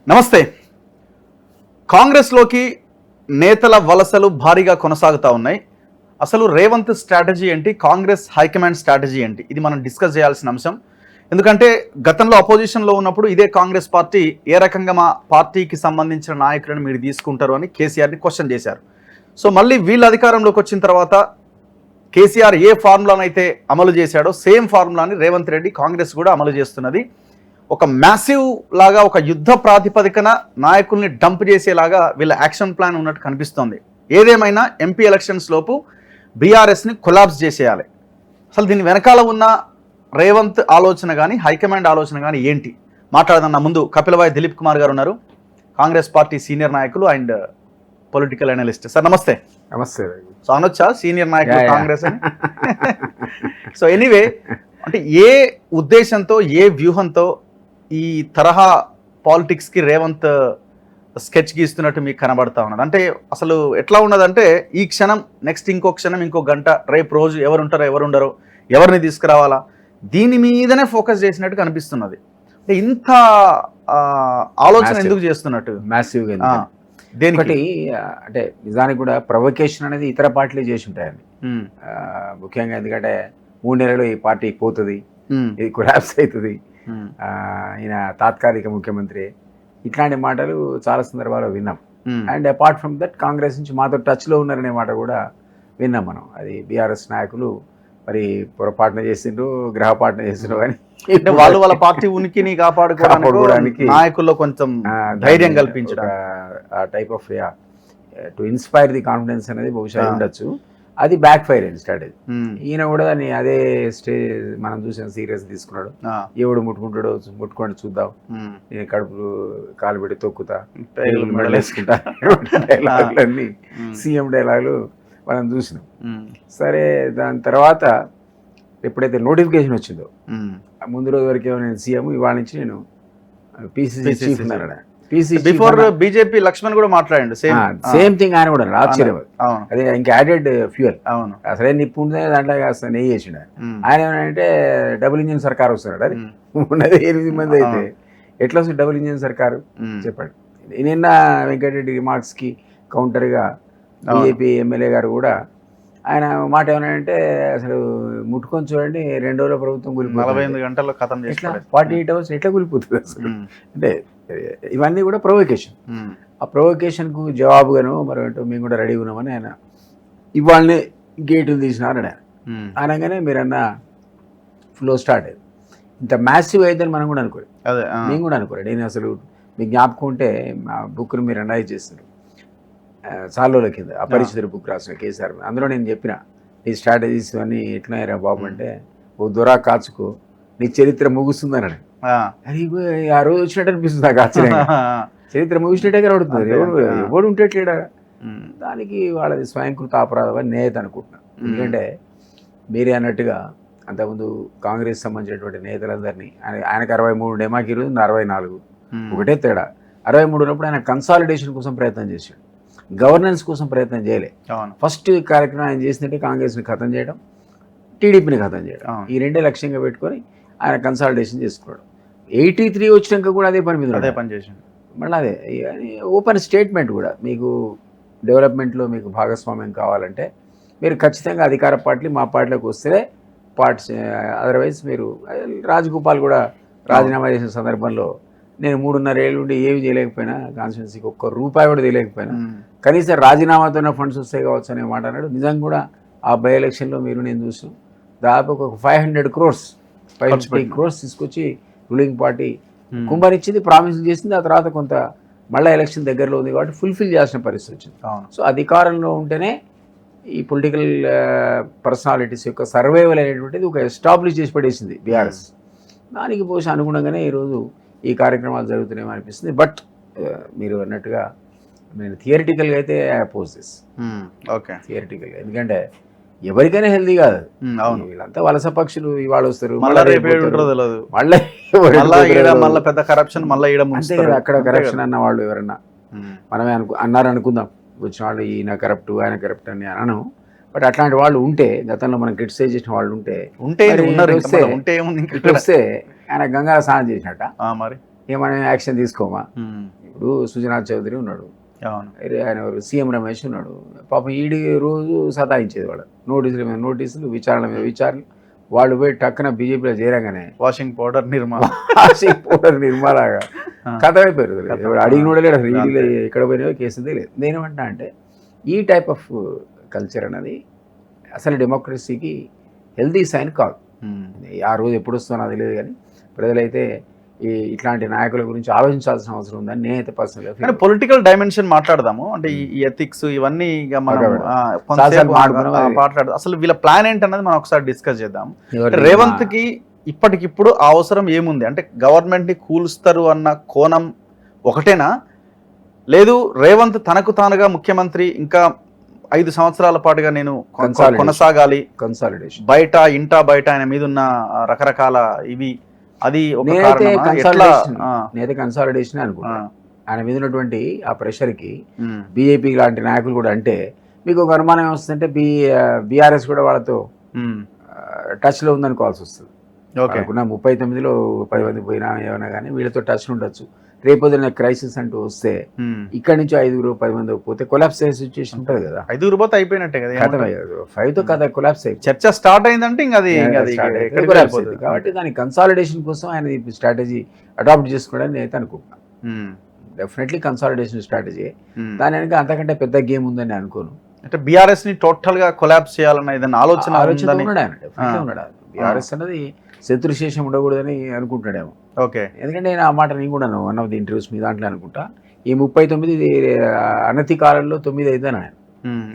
నమస్తే. కాంగ్రెస్లోకి నేతల వలసలు భారీగా కొనసాగుతూ ఉన్నాయి. అసలు రేవంత్ స్ట్రాటజీ ఏంటి, కాంగ్రెస్ హైకమాండ్ స్ట్రాటజీ ఏంటి, ఇది మనం డిస్కస్ చేయాల్సిన అంశం. ఎందుకంటే గతంలో అపోజిషన్లో ఉన్నప్పుడు ఇదే కాంగ్రెస్ పార్టీ ఏ రకంగా మా పార్టీకి సంబంధించిన నాయకులను మీరు తీసుకుంటారు అని కేసీఆర్ని క్వశ్చన్ చేశారు. సో మళ్ళీ వీళ్ళు అధికారంలోకి వచ్చిన తర్వాత కేసీఆర్ ఏ ఫార్ములానైతే అమలు చేశాడో సేమ్ ఫార్ములాని రేవంత్ రెడ్డి కాంగ్రెస్ కూడా అమలు చేస్తున్నది. ఒక మ్యాసివ్ లాగా, ఒక యుద్ధ ప్రాతిపదికన నాయకుల్ని డంప్ చేసేలాగా వీళ్ళ యాక్షన్ ప్లాన్ ఉన్నట్టు కనిపిస్తోంది. ఏదేమైనా ఎంపీ ఎలక్షన్స్ లోపు బీఆర్ఎస్ని కొలాప్స్ చేసేయాలి. అసలు దీని వెనకాల ఉన్న రేవంత్ ఆలోచన కానీ హైకమాండ్ ఆలోచన కానీ ఏంటి మాట్లాడదన్న ముందు కపిలవాయి దిలీప్ కుమార్ గారు ఉన్నారు, కాంగ్రెస్ పార్టీ సీనియర్ నాయకులు అండ్ పొలిటికల్ అనలిస్ట్. సార్ నమస్తే. నమస్తే. సో అనొచ్చా సీనియర్ నాయకులు కాంగ్రెస్ అని? సో ఎనీవే, అంటే ఏ ఉద్దేశంతో ఏ వ్యూహంతో ఈ తరహా పాలిటిక్స్కి రేవంత్ స్కెచ్ గీస్తున్నట్టు మీకు కనబడతా ఉన్నది? అంటే అసలు ఎట్లా ఉన్నదంటే ఈ క్షణం నెక్స్ట్ ఇంకో క్షణం ఇంకో గంట రేపు రోజు ఎవరు ఉంటారో ఎవరు ఉండరో ఎవరిని తీసుకురావాలా దీని మీదనే ఫోకస్ చేసినట్టు కనిపిస్తున్నది. అంటే ఇంత ఆలోచన ఎందుకు చేస్తున్నట్టు? మ్యాసివ్గా దేనికటి అంటే నిజానికి కూడా ప్రొవకేషన్ అనేది ఇతర పార్టీలు చేసి ఉంటాయండి. ముఖ్యంగా ఎందుకంటే 3 నెలలు ఈ పార్టీ పోతుంది, ఇది కొలాప్స్ అవుతుంది, ఈయన తాత్కాలిక ముఖ్యమంత్రి, ఇట్లాంటి మాటలు చాలా సందర్భాల్లో విన్నాం. And apart from that Congress నుంచి మాతో టచ్లో ఉన్నారనే మాట కూడా విన్నాం మనం. అది బీఆర్ఎస్ నాయకులు మరి పొరపాటున చేసిండ్రు, గ్రహపాటున చేసిండ్రు, కానీ వాళ్ళు వాళ్ళ పార్టీ ఉనికిని కాపాడుకోవడానికి నాయకుల్లో కొంచెం ధైర్యం కల్పించడం, ఆ type off to inspire the confidence అనేది బహుశా ఉండొచ్చు. అది బ్యాక్ ఫైర్ అయింది స్ట్రాటజీ. ఈయన కూడా దాన్ని అదే స్టేజ్ మనం చూసాం, సీరియస్ తీసుకున్నాడు. ఎవడు ముట్టుకుంటాడో ముట్టుకోండి చూద్దాం, నేను కడుపులు కాలు పెట్టి తొక్కుతా, మెడల్ వేసుకుంటా, డైలాగులన్నీ సీఎం డైలాగులు మనం చూసినాం. సరే, దాని తర్వాత ఎప్పుడైతే నోటిఫికేషన్ వచ్చిందో ముందు రోజు వరకు నేను సీఎం, ఇవాళ నుంచి నేను పీసీసీ చీఫ్ ఉన్నాడు. బిఫోర్ బీజేపీ లక్ష్మణ్ కూడా మాట్లాడండి సేమ్ థింగ్. ఆయన కూడా ఆశ్చర్యం, అదే ఇంకా యాడెడ్ ఫ్యూయల్. అసలే నిప్పు ఉంటే దాంట్లో కాస్త నెయ్యి చేసిండు. ఆయన ఏమంటే డబుల్ ఇంజిన్ సర్కార్ వస్తున్నాడు. అది ఉన్నది 8 మంది అయితే ఎట్లా వస్తుంది డబుల్ ఇంజిన్ సర్కారు చెప్పండి. నిన్న వెంకటరెడ్డి రిమార్క్స్కి కౌంటర్గా బీజేపీ ఎమ్మెల్యే గారు కూడా ఆయన మాట ఏమన్నాడంటే, అసలు ముట్టుకొని చూడండి 2 రోజుల ప్రభుత్వం కూలిపోతుంది, 48 గంటల్లో ఖతం ఎట్లా 48 అవర్స్ ఎట్లా కూలిపోతుంది అసలు. అంటే ఇవన్నీ కూడా ప్రొవొకేషన్. ఆ ప్రొవొకేషన్కు జవాబుగాను మరి మేము కూడా రెడీ ఉన్నామని ఆయన ఇవాళనే గేటులు తీసినారని అనగానే మీరన్న ఫ్లో స్టార్ట్ అయ్యింది. ఇంత మ్యాసివ్ అయిద్దని మనం కూడా అనుకోలేదు, మేము కూడా అనుకోలేదు. నేను అసలు మీకు జ్ఞాపకం ఉంటే మా బుక్ను మీరు అనలైజ్ చేస్తారు సార్ల కింద అపరిచితుల బుక్ రాసిన కేసీఆర్, అందులో నేను చెప్పిన ఈ స్ట్రాటజీస్ అన్నీ ఎట్లయినా బాబు అంటే, ఓ దొరా కాచుకో నీ చరిత్ర ముగుస్తుందని. అది ఆ రోజు వచ్చినట్టు అనిపిస్తుంది నాకు ఆశ్చర్యంగా. చరిత్ర ముగిసినట్టే కనబడుతుంది, ఎవడు ఉంటేట్లేడా. దానికి వాళ్ళది స్వయంకృత అపరాధం అని నేత అనుకుంటున్నాను. ఎందుకంటే మీరే అన్నట్టుగా అంతకుముందు కాంగ్రెస్ సంబంధించినటువంటి నేతలందరినీ ఆయనకు 63 డెమాకి ఈరోజు 64, ఒకటే తేడా. 63 ఉన్నప్పుడు ఆయన కన్సాలిడేషన్ కోసం ప్రయత్నం చేశాడు, గవర్నెన్స్ కోసం ప్రయత్నం చేయలే. ఫస్ట్ కార్యక్రమం ఆయన చేసినట్టే కాంగ్రెస్ని ఖతం చేయడం, టీడీపీని ఖతం చేయడం, ఈ రెండే లక్ష్యంగా పెట్టుకొని ఆయన కన్సాలిడేషన్ చేసుకున్నాడు. 83 వచ్చినాక కూడా అదే పని మీద అదే పని చేశాడు. మళ్ళీ అదే ఓపెన్ స్టేట్మెంట్ కూడా, మీకు డెవలప్మెంట్లో మీకు భాగస్వామ్యం కావాలంటే మీరు ఖచ్చితంగా అధికార పార్టీ మా పార్టీలోకి వస్తే అదర్వైజ్ మీరు. రాజగోపాల్ కూడా రాజీనామా చేసిన సందర్భంలో నేను 3.5 ఏళ్ళు ఉండి ఏమి చేయలేకపోయినా, కాన్స్టిట్యున్సీకి ₹1 కూడా తెలియకపోయినా కనీసం రాజీనామాతోనే ఫండ్స్ వస్తాయి కావచ్చు అనే మాట అన్నాడు. నిజంగా కూడా ఆ బై ఎలక్షన్లో మీరు నేను చూసాం, దాదాపు ఒక 500 crores 550 crores తీసుకొచ్చి రూలింగ్ పార్టీ కుంభరిచ్చింది, ప్రామిస్ చేసింది. ఆ తర్వాత కొంత మళ్ళీ ఎలక్షన్ దగ్గరలో ఉంది కాబట్టి ఫుల్ఫిల్ చేయాల్సిన పరిస్థితి వచ్చింది. సో అధికారంలో ఉంటేనే ఈ పొలిటికల్ పర్సనాలిటీస్ యొక్క సర్వైవల్ అనేటువంటిది ఒక ఎస్టాబ్లిష్ చేసి పడేసింది బీఆర్ఎస్. దానికి బహుశా అనుగుణంగానే ఈరోజు ఈ కార్యక్రమాలు జరుగుతున్నాయో అనిపిస్తుంది. బట్ మీరు అన్నట్టుగా నేను థియరిటికల్గా అయితే అపోజ్ దిస్. ఓకే, థియరిటికల్గా, ఎందుకంటే ఎవరికైనా హెల్దీ కాదు. అవును, వీళ్ళంతా వలస పక్షులు, ఇవాళ వస్తారు మళ్ళీ పెద్ద కరప్షన్, మళ్ళీ అంతే కదా. అక్కడ కరప్షన్ అన్న వాళ్ళు ఎవరన్నా మనమే అన్నారు అనుకుందాం, వచ్చిన వాళ్ళు ఈయన కరప్ట్ ఆయన కరప్ట్ అని అనను. బట్ అట్లాంటి వాళ్ళు ఉంటే, గతంలో మనం క్రిటిసైజ్ చేసిన వాళ్ళు ఉంటే వస్తే ఆయన గంగా స్నానం చేసినట్ట. మరి ఇక మనం యాక్షన్ తీసుకోమా. ఉమ్. ఇప్పుడు సుజనాథ్ చౌదరి ఉన్నాడు, అవును. ఆయన ఎవరు సీఎం రమేష్ ఉన్నాడు. పాపం ఈడి రోజు సతాయించేది వాడు, నోటీసుల మీద నోటీసులు, విచారణ మీద విచారణలు. వాళ్ళు పోయి టక్కున బీజేపీలో చేరగానే వాషింగ్ పౌడర్ నిర్మా పౌడర్ నిర్మాలాగా కథ అయిపోయారు. ఎవరు అడిగినోడే లేడు అసలు, ఈడీలో ఎక్కడ పోయినా కేసుదే లేదు. నేనేమంటున్నా అంటే ఈ టైప్ ఆఫ్ కల్చర్ అన్నది అసలు డెమోక్రసీకి హెల్దీ సైన్ కాదు. ఆ రోజు ఎప్పుడు వస్తుందో నాకు తెలియదు, కానీ ప్రజలైతే ఇట్లాంటి నాయకుల గురించి ఆలోచించాల్సిన అవసరం ఉందని నేనైతే పర్సనల్గా. కానీ పొలిటికల్ డైమెన్షన్ మాట్లాడదాము అంటే ఈ ఎథిక్స్ ఇవన్నీ ఇక మనం మాట్లాడదాం. అసలు వీళ్ళ ప్లాన్ ఏంటన్నది మనం ఒకసారి డిస్కస్ చేద్దాం. రేవంత్ కి ఇప్పటికిప్పుడు ఆ అవసరం ఏముంది అంటే గవర్నమెంట్ ని కూలుస్తారు అన్న కోణం ఒకటేనా, లేదు రేవంత్ తనకు తానుగా ముఖ్యమంత్రి ఇంకా 5 సంవత్సరాల పాటుగా నేను కొనసాగాలి, కన్సాలిడేషన్ బయట ఇంటా బయట ఆయన మీద ఉన్న రకరకాల ఇవి, అది ఒక నేనైతే కన్సాలిడేషన్ అనుకుంటా. ఆయన మీద ఉన్నటువంటి ఆ ప్రెషర్కి బీజేపీ లాంటి నాయకులు కూడా అంటే మీకు ఒక అనుమానం వస్తుందంటే బీఆర్ఎస్ కూడా వాళ్ళతో టచ్లో ఉందనుకోవాల్సి వస్తుంది. అనుకున్న 39లో 10 మంది పోయినా ఏమైనా కానీ వీళ్ళతో టచ్ ఉండొచ్చు. రేపొద్దున క్రైసిస్ అంటూ వస్తే ఇక్కడ నుంచి 5-10 మంది పోతే కొలాప్స్ అయ్యే సిచ్యువేషన్ ఉంటుంది కదా. 5 పోతే అయిపోయినట్టే కదా, 5తో కదా కొలాప్స్ అయిపోయి చర్చ స్టార్ట్ అయిందంటే ఇంకా అది కొలాప్స్ అయింది. కాబట్టి దాని కన్సాలిడేషన్ కోసం ఆయన స్ట్రాటజీ అడాప్ట్ చేసుకోవడానికి నేనైతే అనుకుంటున్నాను. Definitely consolidation strategy. దాని వెనక అంతకంటే పెద్ద గేమ్ ఉందని అనుకోను. అంటే బీఆర్ఎస్ ని టోటల్ గా కొలాప్స్ చేయాలన్న ఏదైనా ఆలోచన ఉన్నాడు ఆయన. బీఆర్ఎస్ అన్నది శత్రుశేషం ఉండకూడదని అనుకుంటున్నాడేమో. ఓకే, ఎందుకంటే నేను ఆ మాట నేను కూడా వన్ ఆఫ్ ది ఇంటర్వ్యూస్ మీ దాంట్లో అనుకుంటా, ఈ 39 అనతి కాలంలో 9 అయిద్దాను ఆయన,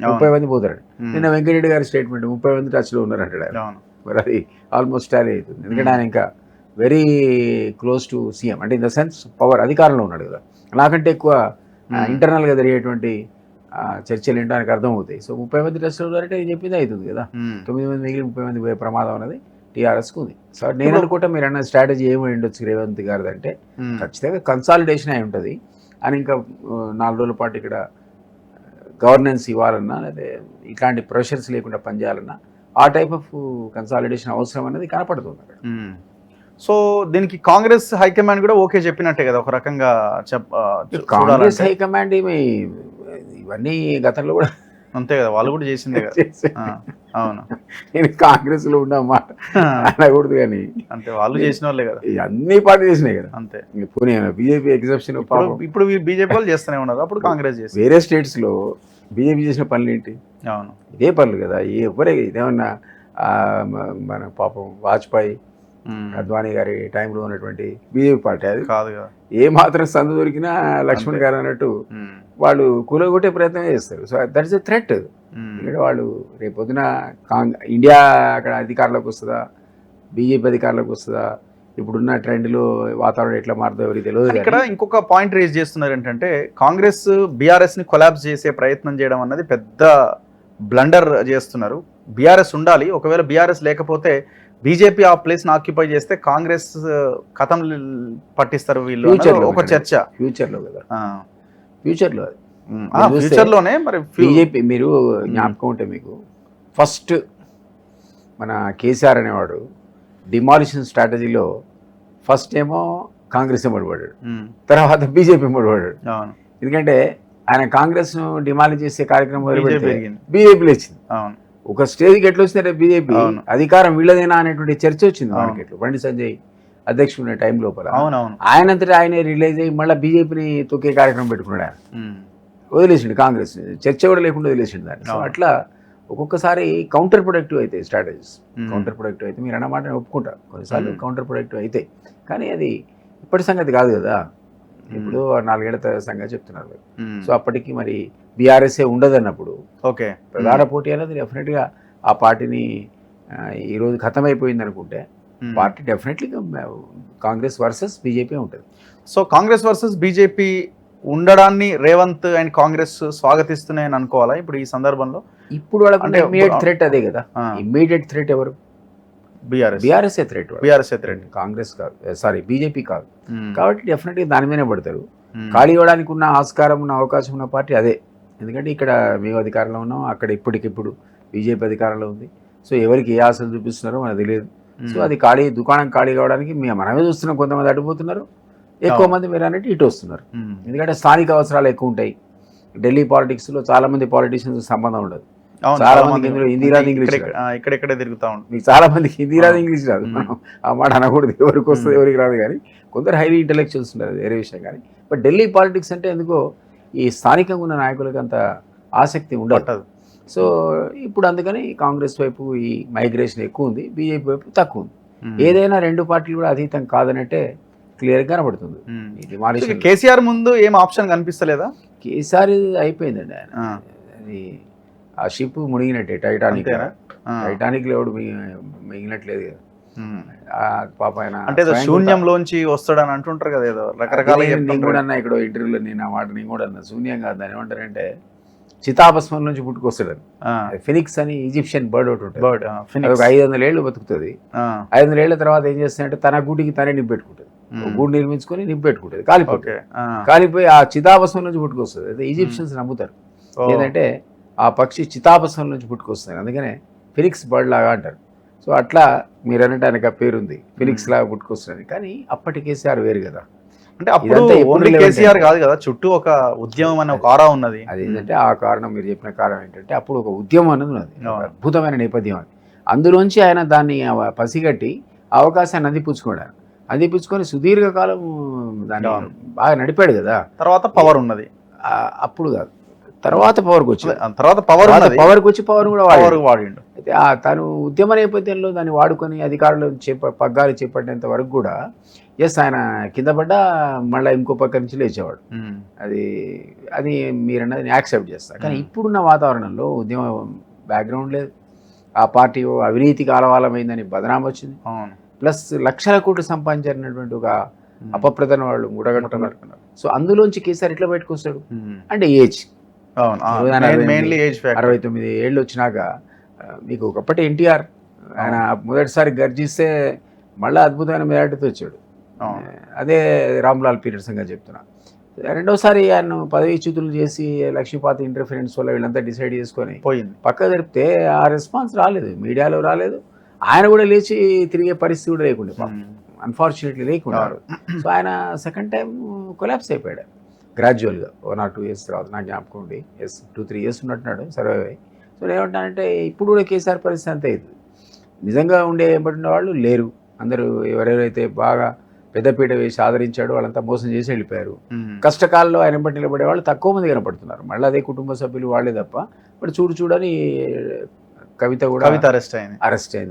30 మంది పోతాడు. నిన్న వెంకటరెడ్డి గారి స్టేట్మెంట్ 30 మంది టచ్లో ఉన్నారు అంటాడు ఆయన. మరి అది ఆల్మోస్ట్ టాలీ అవుతుంది. ఎందుకంటే ఆయన ఇంకా వెరీ క్లోజ్ టు సీఎం, అంటే ఇన్ ద సెన్స్ పవర్, అధికారంలో ఉన్నాడు కదా. నాకంటే ఎక్కువ ఇంటర్నల్గా జరిగేటువంటి చర్చలు ఏంటో ఆయనకు అర్థమవుతాయి. సో 30 మంది టచ్లో ఉన్నారంటే చెప్పింది అవుతుంది కదా. 9 మంది మిగిలి 30 మంది పోయే ప్రమాదం అనేది టీఆర్ఎస్కు ఉంది. సో నేను అనుకుంటా మీరు అన్న స్ట్రాటజీ ఏమై ఉండొచ్చు రేవంత్ గారిది అంటే ఖచ్చితంగా కన్సాలిడేషన్ అయి ఉంటుంది. అని ఇంకా 4 రోజుల పాటు ఇక్కడ గవర్నెన్స్ ఇవ్వాలన్నా, లేదా ఇట్లాంటి ప్రెషర్స్ లేకుండా పనిచేయాలన్నా ఆ టైప్ ఆఫ్ కన్సాలిడేషన్ అవసరం అనేది కనపడుతుంది అక్కడ. సో దీనికి కాంగ్రెస్ హైకమాండ్ కూడా ఓకే చెప్పినట్టే కదా ఒక రకంగా. కాంగ్రెస్ హైకమాండ్ ఇవన్నీ గతంలో కూడా అంతే కదా, వాళ్ళు కూడా చేసిందే కదా. అవును, నేను కాంగ్రెస్ లో ఉన్నమాట అనకూడదు కానీ అంతే, వాళ్ళు చేసిన వాళ్ళే కదా, అన్ని పార్టీ చేసినాయి కదా. అంతే, పోనీ బీజేపీ ఎగ్జెప్షన్. ఇప్పుడు బీజేపీ వాళ్ళు చేస్తూనే ఉన్నారు, అప్పుడు కాంగ్రెస్ చేసి. వేరే స్టేట్స్ లో బీజేపీ చేసిన పనులు ఏంటి? అవును, ఇదే పనులు కదా. ఎవరే ఇదేమన్నా మన పాపం వాజ్పేయి, అద్వానీ గారి టైంలో ఉన్నటువంటి బీజేపీ పార్టీ అది కాదు కదా. ఏ మాత్రం సందు దొరికినా లక్ష్మణ్ గారు అన్నట్టు వాళ్ళు కూలగొట్టే ప్రయత్నం చేస్తారు. So that is a threat. ఎందుకంటే వాళ్ళు రేపొద్దున ఇండియా అక్కడ అధికారంలోకి వస్తుందా, బీజేపీ అధికారంలోకి వస్తుందా, ఇప్పుడున్న ట్రెండ్లో వాతావరణం ఎట్లా మారుతుందో ఎవరికి తెలియదు. ఇక్కడ ఇంకొక పాయింట్ రేజ్ చేస్తున్నారు ఏంటంటే కాంగ్రెస్ బీఆర్ఎస్ ని కొలాప్స్ చేసే ప్రయత్నం చేయడం అన్నది పెద్ద బ్లండర్ చేస్తున్నారు. బీఆర్ఎస్ ఉండాలి, ఒకవేళ బీఆర్ఎస్ లేకపోతే బీజేపీ ఆ ప్లేస్ ని ఆక్యుపై చేస్తే కాంగ్రెస్ కథం పట్టిస్తారు వీళ్ళు, ఒక చర్చ. ఫ్యూచర్లో కదా, ఫ్యూచర్లోనే మరి బీజేపీ. మీరు జ్ఞాపకం ఉంటే మీకు ఫస్ట్ మన కేసీఆర్ అనేవాడు డిమాలిషన్ స్ట్రాటజీలో ఫస్ట్ ఏమో కాంగ్రెస్ పడిపడ్డాడు, తర్వాత బీజేపీ పడిపడ్డాడు. ఎందుకంటే ఆయన కాంగ్రెస్ ను డిమాలిష్ చేసే కార్యక్రమం బీజేపీ వచ్చింది. ఒక స్టేజ్కి ఎట్లా వచ్చిందంటే బీజేపీ అధికారం వీళ్ళదేనా అనేటువంటి చర్చ వచ్చింది మార్కెట్లో. బండి సంజయ్ అధ్యక్షుడు ఉన్న టైం లోపల ఆయనంతటా ఆయనే రిలీజ్ అయ్యి మళ్ళీ బీజేపీని తొక్కే కార్యక్రమం పెట్టుకున్నాడు. ఆయన వదిలేసిండు కాంగ్రెస్, చర్చ కూడా లేకుండా వదిలేసిండు దాన్ని. సో అట్లా ఒక్కొక్కసారి కౌంటర్ ప్రొడక్టివ్ అయితే స్ట్రాటజీస్, కౌంటర్ ప్రొడక్టివ్ అయితే మీరు అన్నమాట ఒప్పుకుంటారు, కొన్నిసార్లు కౌంటర్ ప్రొడక్టివ్ అయితే. కానీ అది ఇప్పటి సంగతి కాదు కదా, ఇప్పుడు 4 ఏళ్ల సంగతి చెప్తున్నారు. సో అప్పటికి మరి బీఆర్ఎస్ఏ ఉండదు అన్నప్పుడు ఓకే ప్రధాన పోటీ అనేది డెఫినెట్గా ఆ పార్టీని ఈరోజు ఖతమైపోయింది అనుకుంటే party definitely Congress versus BJP ఉంటుంది. సో కాంగ్రెస్ వర్సెస్ బీజేపీ ఉండడాన్ని రేవంత్ అండ్ కాంగ్రెస్ స్వాగతిస్తున్నాయని అనుకోవాలా ఇప్పుడు ఈ సందర్భంలో? ఇప్పుడు వాళ్ళకి ఇమ్మీడియట్ థ్రెట్ అదే కదా. ఇమ్మీడియట్ థ్రెట్ ఎవరు? బీఆర్ఎస్ఏ థ్రెట్. కాంగ్రెస్ కాదు, సారీ బీజేపీ కాదు. కాబట్టి డెఫినెట్గా దాని మీదనే పడతారు. ఖాళీ ఇవ్వడానికి ఉన్న ఆస్కారం ఉన్న అవకాశం ఉన్న పార్టీ అదే. ఎందుకంటే ఇక్కడ మేము అధికారంలో ఉన్నాం, అక్కడ ఇప్పటికిప్పుడు బీజేపీ అధికారంలో ఉంది. సో ఎవరికి ఏ ఆశలు చూపిస్తున్నారో మనకు తెలియదు. సో అది దుకాణం ఖాళీ కావడానికి మనమే చూస్తున్నాం. కొంతమంది అడ్డుపోతున్నారు, ఎక్కువ మంది మీరు అన్నట్టు ఇటు వస్తున్నారు. ఎందుకంటే స్థానిక అవసరాలు ఎక్కువ ఉంటాయి. ఢిల్లీ పాలిటిక్స్లో చాలా మంది పాలిటిషియన్స్ సంబంధం ఉండదు. చాలా మందికి ఇందులో హిందీ రాదు, ఇంగ్లీష్ రాదు. ఇక్కడెక్కడే తిరుగుతా ఉంటుంది. మీకు చాలా మందికి హిందీ రాదు, ఇంగ్లీష్ రాదు. మనం ఆ మాట అనకూడదు, ఎవరికి వస్తుంది ఎవరికి రాదు. కానీ కొందరు హైలీ ఇంటలెక్చువల్స్ ఉన్నారు, వేరే విషయం. కానీ బట్ ఢిల్లీ పాలిటిక్స్ అంటే ఎందుకో ఈ స్థానికంగా ఉన్న నాయకులకు అంత ఆసక్తి ఉండదు. సో ఇప్పుడు అందుకని కాంగ్రెస్ వైపు ఈ మైగ్రేషన్ ఎక్కువ ఉంది, బీజేపీ వైపు తక్కువ ఉంది. ఏదైనా రెండు పార్టీలు కూడా అతీతం కాదనంటే క్లియర్గా కనబడుతుంది. ఇది కేసీఆర్ ముందు ఏం ఆప్షన్ కనిపిస్తలేదా? కేసీఆర్ అయిపోయిందండి ఆయన. అది ఆ షిప్ మునిగినట్టే, టైటానిక్ లో ఎవడు మిగిలినట్లేదు కదా. పాప ఆయన అంటే శూన్యంలోంచి వస్తాడని అంటుంటారు కదా, ఏదో రకరకాల. నేను కూడా అన్నా ఇక్కడ ఇంటర్వ్యూలో, నేను ఆ మాట నేను కూడా అన్నా, శూన్యం కాదు దాని ఏమంటారంటే చితాభస్మం నుంచి పుట్టుకొస్తాడని. ఫినిక్స్ అని ఈజిప్షియన్ బర్డ్ ఒకటి ఉంటుంది, 500 ఏళ్ళు బతుకుతుంది. 500 ఏళ్ల తర్వాత ఏం చేస్తుందంటే తన గూటికి తనే నింపెట్టుకుంటుంది, గూడు నిర్మించుకొని నింపెట్టుకుంటుంది, కాలిపోయి ఆ చితాభస్మం నుంచి పుట్టుకొస్తుంది. అయితే ఈజిప్షియన్స్ నమ్ముతారు ఏంటంటే ఆ పక్షి చితాభస్మం నుంచి పుట్టుకొస్తుంది, అందుకనే ఫినిక్స్ బర్డ్ లాగా అంటారు. సో అట్లా మీరు అన్నట్టు ఆయనకు ఆ పేరుంది, ఫినిక్స్ లాగా పుట్టుకొస్తుంది. కానీ అప్పటి కేసీఆర్ వేరు కదా. అంటే అప్పుడు ఓన్లీ కేసీఆర్ కాదు కదా, చుట్టూ ఒక ఉద్యమం అనే ఒక ఆరా ఉన్నది. అదేంటంటే ఆ కారణం, మీరు చెప్పిన కారణం ఏంటంటే అప్పుడు ఒక ఉద్యమం అనేది ఉన్నది, అద్భుతమైన నేపథ్యం అది. అందులోంచి ఆయన దాన్ని పసిగట్టి అవకాశాన్ని అందిపుచ్చుకున్నాడు. అందిపుచ్చుకొని సుదీర్ఘకాలం దాన్ని బాగా నడిపాడు కదా. తర్వాత పవర్ ఉన్నది, అప్పుడు కాదు, తర్వాత పవర్కి వచ్చి, పవర్కి వచ్చి పవర్ కూడా వాడిండు. అయితే తను ఉద్యమ నేపథ్యంలో దాన్ని వాడుకొని అధికారులు పగ్గాలు చేపట్టేంత వరకు కూడా ఆయన కింద పడ్డా మళ్ళీ ఇంకో పక్క నుంచి లేచేవాడు. అది మీరన్నది నేను యాక్సెప్ట్ చేస్తాను. కానీ ఇప్పుడున్న వాతావరణంలో ఉద్యమ బ్యాక్గ్రౌండ్ లేదు, ఆ పార్టీ అవినీతికి ఆలవాలమైందని బదనాం వచ్చింది, ప్లస్ లక్షల కోట్లు సంపాదించినటువంటి ఒక అపప్రదన వాళ్ళు మూడగంటున్నారు. సో అందులోంచి కేసీఆర్ ఎట్లా బయటకు వస్తాడు అంటే ఏజ్, 69 ఏళ్ళు వచ్చినాక. మీకు ఒకప్పటి ఎన్టీఆర్ ఆయన మొదటిసారి గర్జిస్తే మళ్ళీ అద్భుతమైన మెజార్టీతో వచ్చాడు. అదే రామ్లాల్ పీరియడ్ సంగతి చెప్తున్నా. రెండోసారి ఆయన పదవీచ్యుతులు చేసి లక్ష్మీపాతి ఇంటర్ఫిరెన్స్ వల్ల వీళ్ళంతా డిసైడ్ చేసుకొని పోయింది పక్క జరిపితే ఆ రెస్పాన్స్ రాలేదు, మీడియాలో రాలేదు. ఆయన కూడా లేచి తిరిగే పరిస్థితి కూడా లేకుండే, అన్ఫార్చునేట్లీ లేకుండా. సో ఆయన సెకండ్ టైం కొలాప్స్ అయిపోయాడు గ్రాడ్యువల్గా, 1 or 2 years తర్వాత. నాకు జ్ఞాపకం ఉండి 2-3 years ఉన్నట్టున్నాడు సర్వైవ్ అయ్యి. సో ఏమంటానంటే ఇప్పుడు కూడా కేసీఆర్ పరిస్థితి అంతే. ఇది నిజంగా పడిన వాళ్ళు లేరు. అందరూ ఎవరెవరైతే బాగా పెద్దపీట వేసి ఆదరించాడో వాళ్ళంతా మోసం చేసి వెళ్ళిపోయారు. కష్టకాలంలో ఆయన బట్టి నిలబడే వాళ్ళు తక్కువ మంది కనపడుతున్నారు. మళ్ళీ అదే కుటుంబ సభ్యులు వాళ్ళే తప్ప. బట్ చూడని కవిత కూడా అరెస్ట్ అయింది.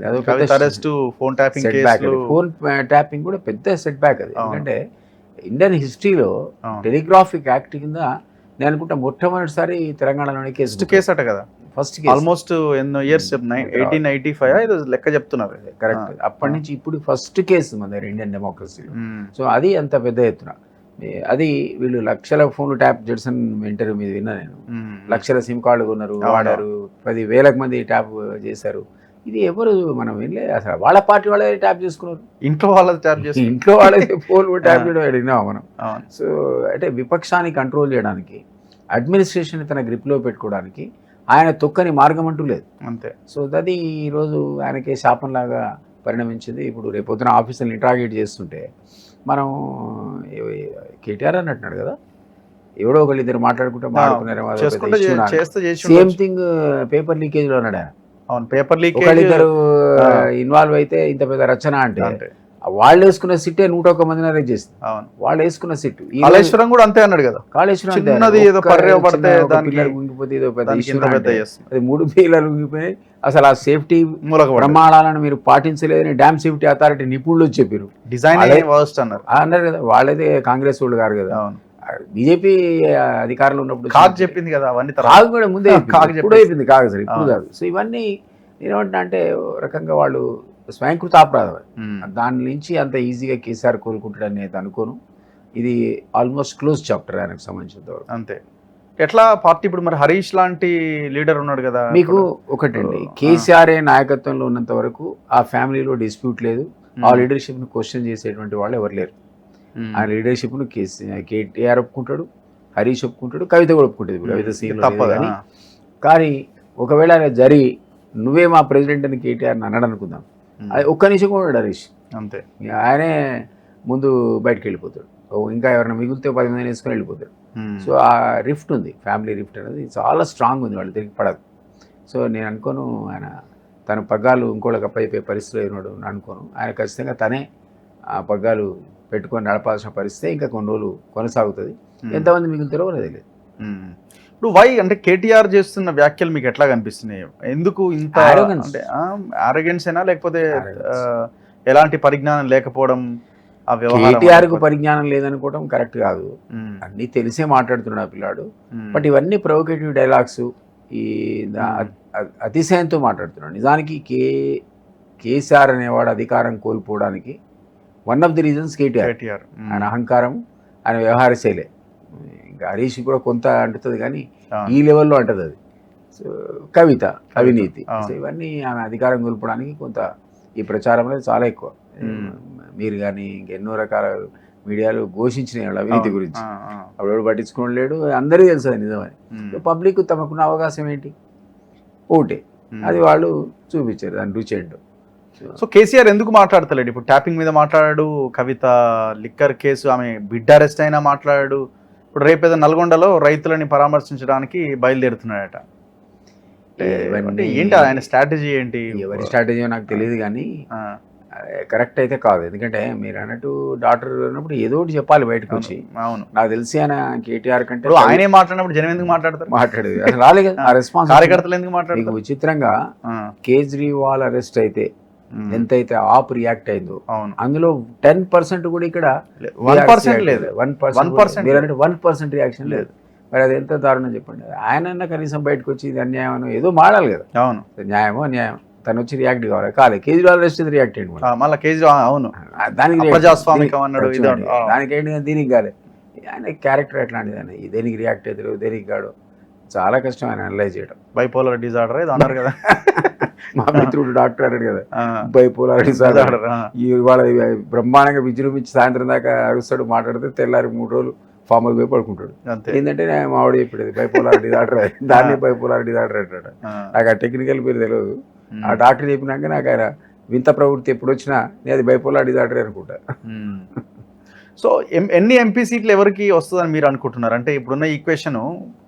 అదొక ఫోన్ ట్యాపింగ్ కూడా పెద్ద సెట్ బ్యాక్ అది. ఎందుకంటే ఇండియన్ హిస్టరీలో టెలిగ్రాఫిక్ యాక్ట్ కింద నేను అనుకుంటా మొట్టమొదటిసారి తెలంగాణలోనే కేసు అట కదా, ఫస్ట్ ఆల్మోస్ట్ ఎన్నో ఇయర్స్ 1885 లెక్క చెప్తున్నారు. కరెక్ట్. అప్పటి నుంచి ఇప్పుడు ఫస్ట్ కేసు మన దగ్గర ఇండియన్ డెమోక్రసీలో. సో అది అంత పెద్ద ఎత్తున అది వీళ్ళు లక్షల ఫోన్లు ట్యాప్ జెడ్సన్ ఇంటర్వ్యూ మీద విన్నా నేను. లక్షల సిమ్ కార్డులు కొన్నారు, వాడారు, 10,000 మంది ట్యాప్ చేశారు. ఇది ఎవరు మనం వెళ్ళే అసలు వాళ్ళ పార్టీ వాళ్ళే ట్యాప్ చేసుకున్నారు, ఇంట్లో వాళ్ళే ఫోన్ ట్యాప్ చేయడం అడిగినాం మనం. సో అంటే విపక్షాన్ని కంట్రోల్ చేయడానికి, అడ్మినిస్ట్రేషన్ తన గ్రిప్లో పెట్టుకోవడానికి ఆయన తొక్కని మార్గం అంటూ లేదు అంతే. సో అది ఈరోజు ఆయనకే శాపంలాగా పరిణమించింది. ఇప్పుడు రేపొద్దున ఆఫీసులను ఇంట్రాగేట్ చేస్తుంటే మనం కేటీఆర్ అన్నట్టున్నాడు కదా, ఎవడో ఒకళ్ళు ఇద్దరు మాట్లాడుకుంటే సేమ్ థింగ్ పేపర్ లీకేజ్లో అన్నాడు ఆయన. పేపర్ లీక్ ఒకళ్ళిద్దరు ఇన్వాల్వ్ అయితే ఇంత పెద్ద రచన అంటే వాళ్ళు వేసుకున్న సిట్టే 101 మందిని అరెస్ట్ చేసింది. వాళ్ళు వేసుకున్న సిట్. కాళేశ్వరం కూడా అంతే అన్నాడు కదా, కాళేశ్వరం ఉంగిపోతే ఏదో పెద్ద ఇష్యూ. అది 3 పిల్లలు ఉంగిపోయి అసలు ఆ సేఫ్టీ ప్రమాణాలను మీరు పాటించలేదని డ్యామ్ సేఫ్టీ అథారిటీ నిపుణులు చెప్పారు. అన్నారు కదా, వాళ్ళైతే కాంగ్రెస్ వాళ్ళు కాదు కదా. బీజేపీ అధికారంలో ఉన్నప్పుడు చెప్పింది కదా అవన్నీ, కాగు కూడా ముందే ఇప్పుడు అయిపోయింది, కాదు సార్ ఇప్పుడు కాదు. సో ఇవన్నీ నేనేమంటున్నా అంటే రకంగా వాళ్ళు స్వయంకృత అపరాధం. దాని నుంచి అంత ఈజీగా కేసీఆర్ కోలుకుంటాడని నేను అనుకోను. ఇది ఆల్మోస్ట్ క్లోజ్ చాప్టర్ ఆయనకు సంబంధించినంత వరకు అంతే. ఎట్లా పార్టీ ఇప్పుడు మరి హరీష్ లాంటి లీడర్ ఉన్నాడు కదా. మీకు ఒకటండి, కేసీఆర్ నాయకత్వంలో ఉన్నంత వరకు ఆ ఫ్యామిలీలో డిస్ప్యూట్ లేదు. ఆ లీడర్షిప్ను క్వశ్చన్ చేసేటువంటి వాళ్ళు ఎవరు లేరు. ఆ లీడర్షిప్ను కేటీఆర్ ఒప్పుకుంటాడు, హరీష్ ఒప్పుకుంటాడు, కవిత కూడా ఒప్పుకుంటుంది. కవిత సీన్ కానీ కానీ ఒకవేళ ఆయన జరిగి నువ్వే మా ప్రెసిడెంట్ అని కేటీఆర్ని అన్నాడు అనుకుందాం, అది ఒక్క నిమిషం కూడా హరీష్ అంతే, ఆయనే ముందు బయటకు వెళ్ళిపోతాడు. ఇంకా ఎవరైనా మిగిలితే 10 మందిని వేసుకొని వెళ్ళిపోతారు. సో ఆ రిఫ్ట్ ఉంది, ఫ్యామిలీ రిఫ్ట్ అనేది చాలా స్ట్రాంగ్ ఉంది, వాళ్ళు తిరిగి పడదు. సో నేను అనుకోను ఆయన తన పగ్గాలు ఇంకోళ్ళకి అప్పయిపోయే పరిస్థితిలో అయినాడు అనుకోను. ఆయన ఖచ్చితంగా తనే ఆ పగ్గాలు పెట్టుకొని నడపాల్సిన పరిస్థితి ఇంకా కొన్ని రోజులు కొనసాగుతుంది. ఎంతమంది మిగులుతారో కూడా తెలియదు. ఇప్పుడు వై అంటే కేటీఆర్ చేస్తున్న వ్యాఖ్యలు మీకు ఎట్లా కనిపిస్తున్నాయి? ఎందుకు ఇంత అంటే ఆరోగెన్స్ అయినా లేకపోతే ఎలాంటి పరిజ్ఞానం లేకపోవడం? కేటీఆర్కు పరిజ్ఞానం లేదనుకోవడం కరెక్ట్ కాదు. అన్నీ తెలిసే మాట్లాడుతున్నాడు ఆ పిల్లాడు. బట్ ఇవన్నీ ప్రొవోకేటివ్ డైలాగ్స్, ఈ అతిశయంతో మాట్లాడుతున్నాడు. నిజానికి కేసీఆర్ అనేవాడు అధికారం కోల్పోవడానికి one of the reasons KTR. ఆయన అహంకారం, ఆయన వ్యవహార శైలే. ఇంకా హరీష్ కూడా కొంత అంటుతుంది కానీ ఈ లెవెల్లో అంటది అది. సో కవిత, అవినీతి, సో ఇవన్నీ ఆమె అధికారం కోల్పోవడానికి కొంత ఈ ప్రచారం అనేది చాలా ఎక్కువ. మీరు కానీ ఇంకెన్నో రకాల మీడియాలు ఘోషించినాయి వాళ్ళ అవినీతి గురించి. అప్పుడు ఎవడు పట్టించుకోవడం లేడు, అందరికీ తెలుసు అది నిజమని. పబ్లిక్ తమకున్న అవకాశం ఏంటి? ఒకటే, అది వాళ్ళు చూపించారు దాని రుచి ఏంటో. సో కేసీఆర్ ఎందుకు మాట్లాడతలేడు? ఇప్పుడు ట్యాపింగ్ మీద మాట్లాడాడు, కవిత లిక్కర్ కేసు ఆమె బిడ్ అరెస్ట్ అయినా మాట్లాడాడు. ఇప్పుడు రేపేదో నల్గొండలో రైతులని పరామర్శించడానికి బయలుదేరుతున్నాడట. ఏంటి ఆయన స్ట్రాటజీ ఏంటి? ఎవరి స్ట్రాటజీ నాకు తెలియదు కానీ కరెక్ట్ అయితే కాదు. ఎందుకంటే మీరు అన్నట్టు డాక్టర్ అన్నప్పుడు ఏదో ఒకటి చెప్పాలి బయటకు వచ్చి. అవును, నాకు తెలిసి ఆయన కేటీఆర్ కంటే ఆయనే మాట్లాడినప్పుడు జనం ఎందుకు మాట్లాడతారు? మాట్లాడేది అసలు రాలే కదా ఆ రెస్పాన్స్. కార్యకర్తలు ఎందుకు మాట్లాడారు? విచిత్రంగా కేజ్రీవాల్ అరెస్ట్ అయితే ఎంతైతే ఆప్ రియాక్ట్ అయిందో అందులో 10% కూడా ఇక్కడ 1% లేదు. 1% రియాక్షన్ లేదు. మరి అది ఎంత దారుణం చెప్పండి. ఆయన కనీసం బయటకు వచ్చి ఇది అన్యాయం అని ఏదో మాడాలి కదా. అవును, న్యాయమో అన్యాయం తను వచ్చి రియాక్ట్ కావాలి. కాదు, కేజ్రీవాల్ అరెస్ట్ రియాక్ట్ అయ్యింది మళ్ళీ కేజ్రీవాల్. అవును, దానికి దానికేంటి దీనికి కాలే. ఆయన క్యారెక్టర్ ఎట్లాంటిది, దేనికి రియాక్ట్ అవుతారు, దేనికి కాడు, చాలా కష్టం ఆయన అనలైజ్ చేయడం. బైపోలర్ డిజార్డర్ ఇది అన్నారు కదా. మా మిత్రుడు డాక్టర్ అన్నాడు కదా, బైపోలర్ డిజార్డర్. ఇవాళ బ్రహ్మాండంగా విజృంభించి సాయంత్రం దాకా అరుస్తాడు, మాట్లాడితే తెల్లారి 3 రోజులు ఫార్మల్ పోయి పడుకుంటాడు. ఏంటంటే మా ఆవిడ చెప్పేది బైపోలార్ డిజార్డర్, దాన్ని బైపోలార్ డిజార్డర్ అంటాడు. నాకు ఆ టెక్నికల్ పేరు తెలియదు. ఆ డాక్టర్ చెప్పినాక నాకు ఆయన వింత ప్రవృత్తి ఎప్పుడు వచ్చినా నేను అది బైపోలార్ డిజార్డర్ అనుకుంటా. సో ఎన్ని ఎంపీ సీట్లు ఎవరికి వస్తుందని మీరు అనుకుంటున్నారు? అంటే ఇప్పుడున్న ఈక్వేషన్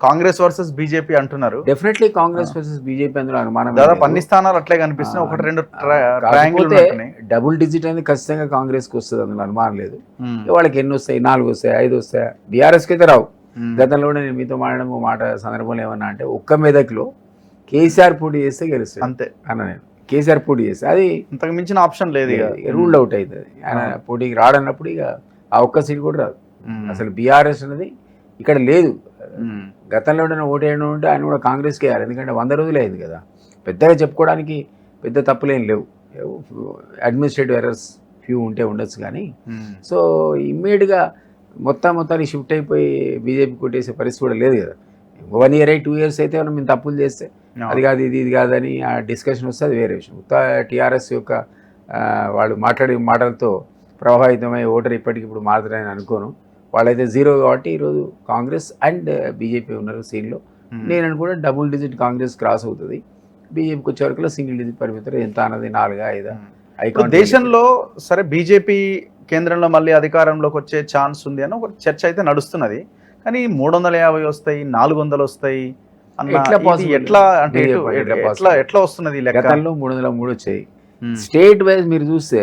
కాంగ్రెస్ వర్సెస్ బీజేపీ అంటున్నారు. డెఫినెట్లీ కాంగ్రెస్ వర్సెస్ బీజేపీ అందులో అనుమానం. దాదాపు అన్ని స్థానాలు అట్లే కనిపిస్తున్నాయి. 1-2 ట్రయాంగిల్ డబుల్ డిజిట్ అనేది ఖచ్చితంగా కాంగ్రెస్ కి వస్తుంది, అందులో అనుమానం లేదు. వాళ్ళకి ఎన్ని వస్తాయి? 4 వస్తాయి, 5 వస్తాయి. బీఆర్ఎస్ కి అయితే రావు. గతంలోనే నేను మీతో మాట్లాడడం మాట సందర్భంలో ఏమన్నా అంటే ఒక్క మెదక్లో కేసీఆర్ పోటీ చేస్తే గెలుస్తాడు అంతే అన్న. నేను కేసీఆర్ పోటీ చేస్తే అది ఇంతకు మించిన ఆప్షన్ లేదు, రూల్డ్ అవుట్ అవుతుంది. ఆయన పోటీకి రాడన్నప్పుడు ఇక ఆ ఒక్క సీట్ కూడా రాదు. అసలు బీఆర్ఎస్ అనేది ఇక్కడ లేదు. గతంలో ఓటేయడం ఉంటే ఆయన కూడా కాంగ్రెస్కి వేయాలి. ఎందుకంటే 100 రోజులే అయింది కదా. పెద్దగా చెప్పుకోవడానికి పెద్ద తప్పులేం లేవు. అడ్మినిస్ట్రేటివ్ ఎర్రర్స్ ఫ్యూ ఉంటే ఉండొచ్చు కానీ. సో ఇమ్మీడియట్గా మొత్తానికి షిఫ్ట్ అయిపోయి బీజేపీ కొట్టేసే పరిస్థితి కూడా లేదు కదా. 1 year 2 years అయితే మనం మేము తప్పులు చేస్తే అది కాదు ఇది కాదని ఆ డిస్కషన్ వస్తే అది వేరే విషయం. టీఆర్ఎస్ యొక్క వాళ్ళు మాట్లాడే మాటలతో ప్రభావితమై ఓటర్ ఇప్పటికిప్పుడు మారుతారని అనుకోను. వాళ్ళైతే 0 కాబట్టి ఈరోజు కాంగ్రెస్ అండ్ బీజేపీ ఉన్నారు సీన్లో. నేను అనుకుంటే డబుల్ డిజిట్ కాంగ్రెస్ క్రాస్ అవుతుంది. బీజేపీకి వచ్చే వరకు సింగిల్ డిజిట్ పరిమితం. ఎంత అన్నది 4-5 దేశంలో. సరే, బీజేపీ కేంద్రంలో మళ్ళీ అధికారంలోకి వచ్చే ఛాన్స్ ఉంది అని ఒక చర్చ అయితే నడుస్తున్నది. కానీ 350 వస్తాయి, 400 వస్తాయి ఎట్లా వస్తున్నది? గతంలో 303 వచ్చాయి. స్టేట్ వైజ్ మీరు చూస్తే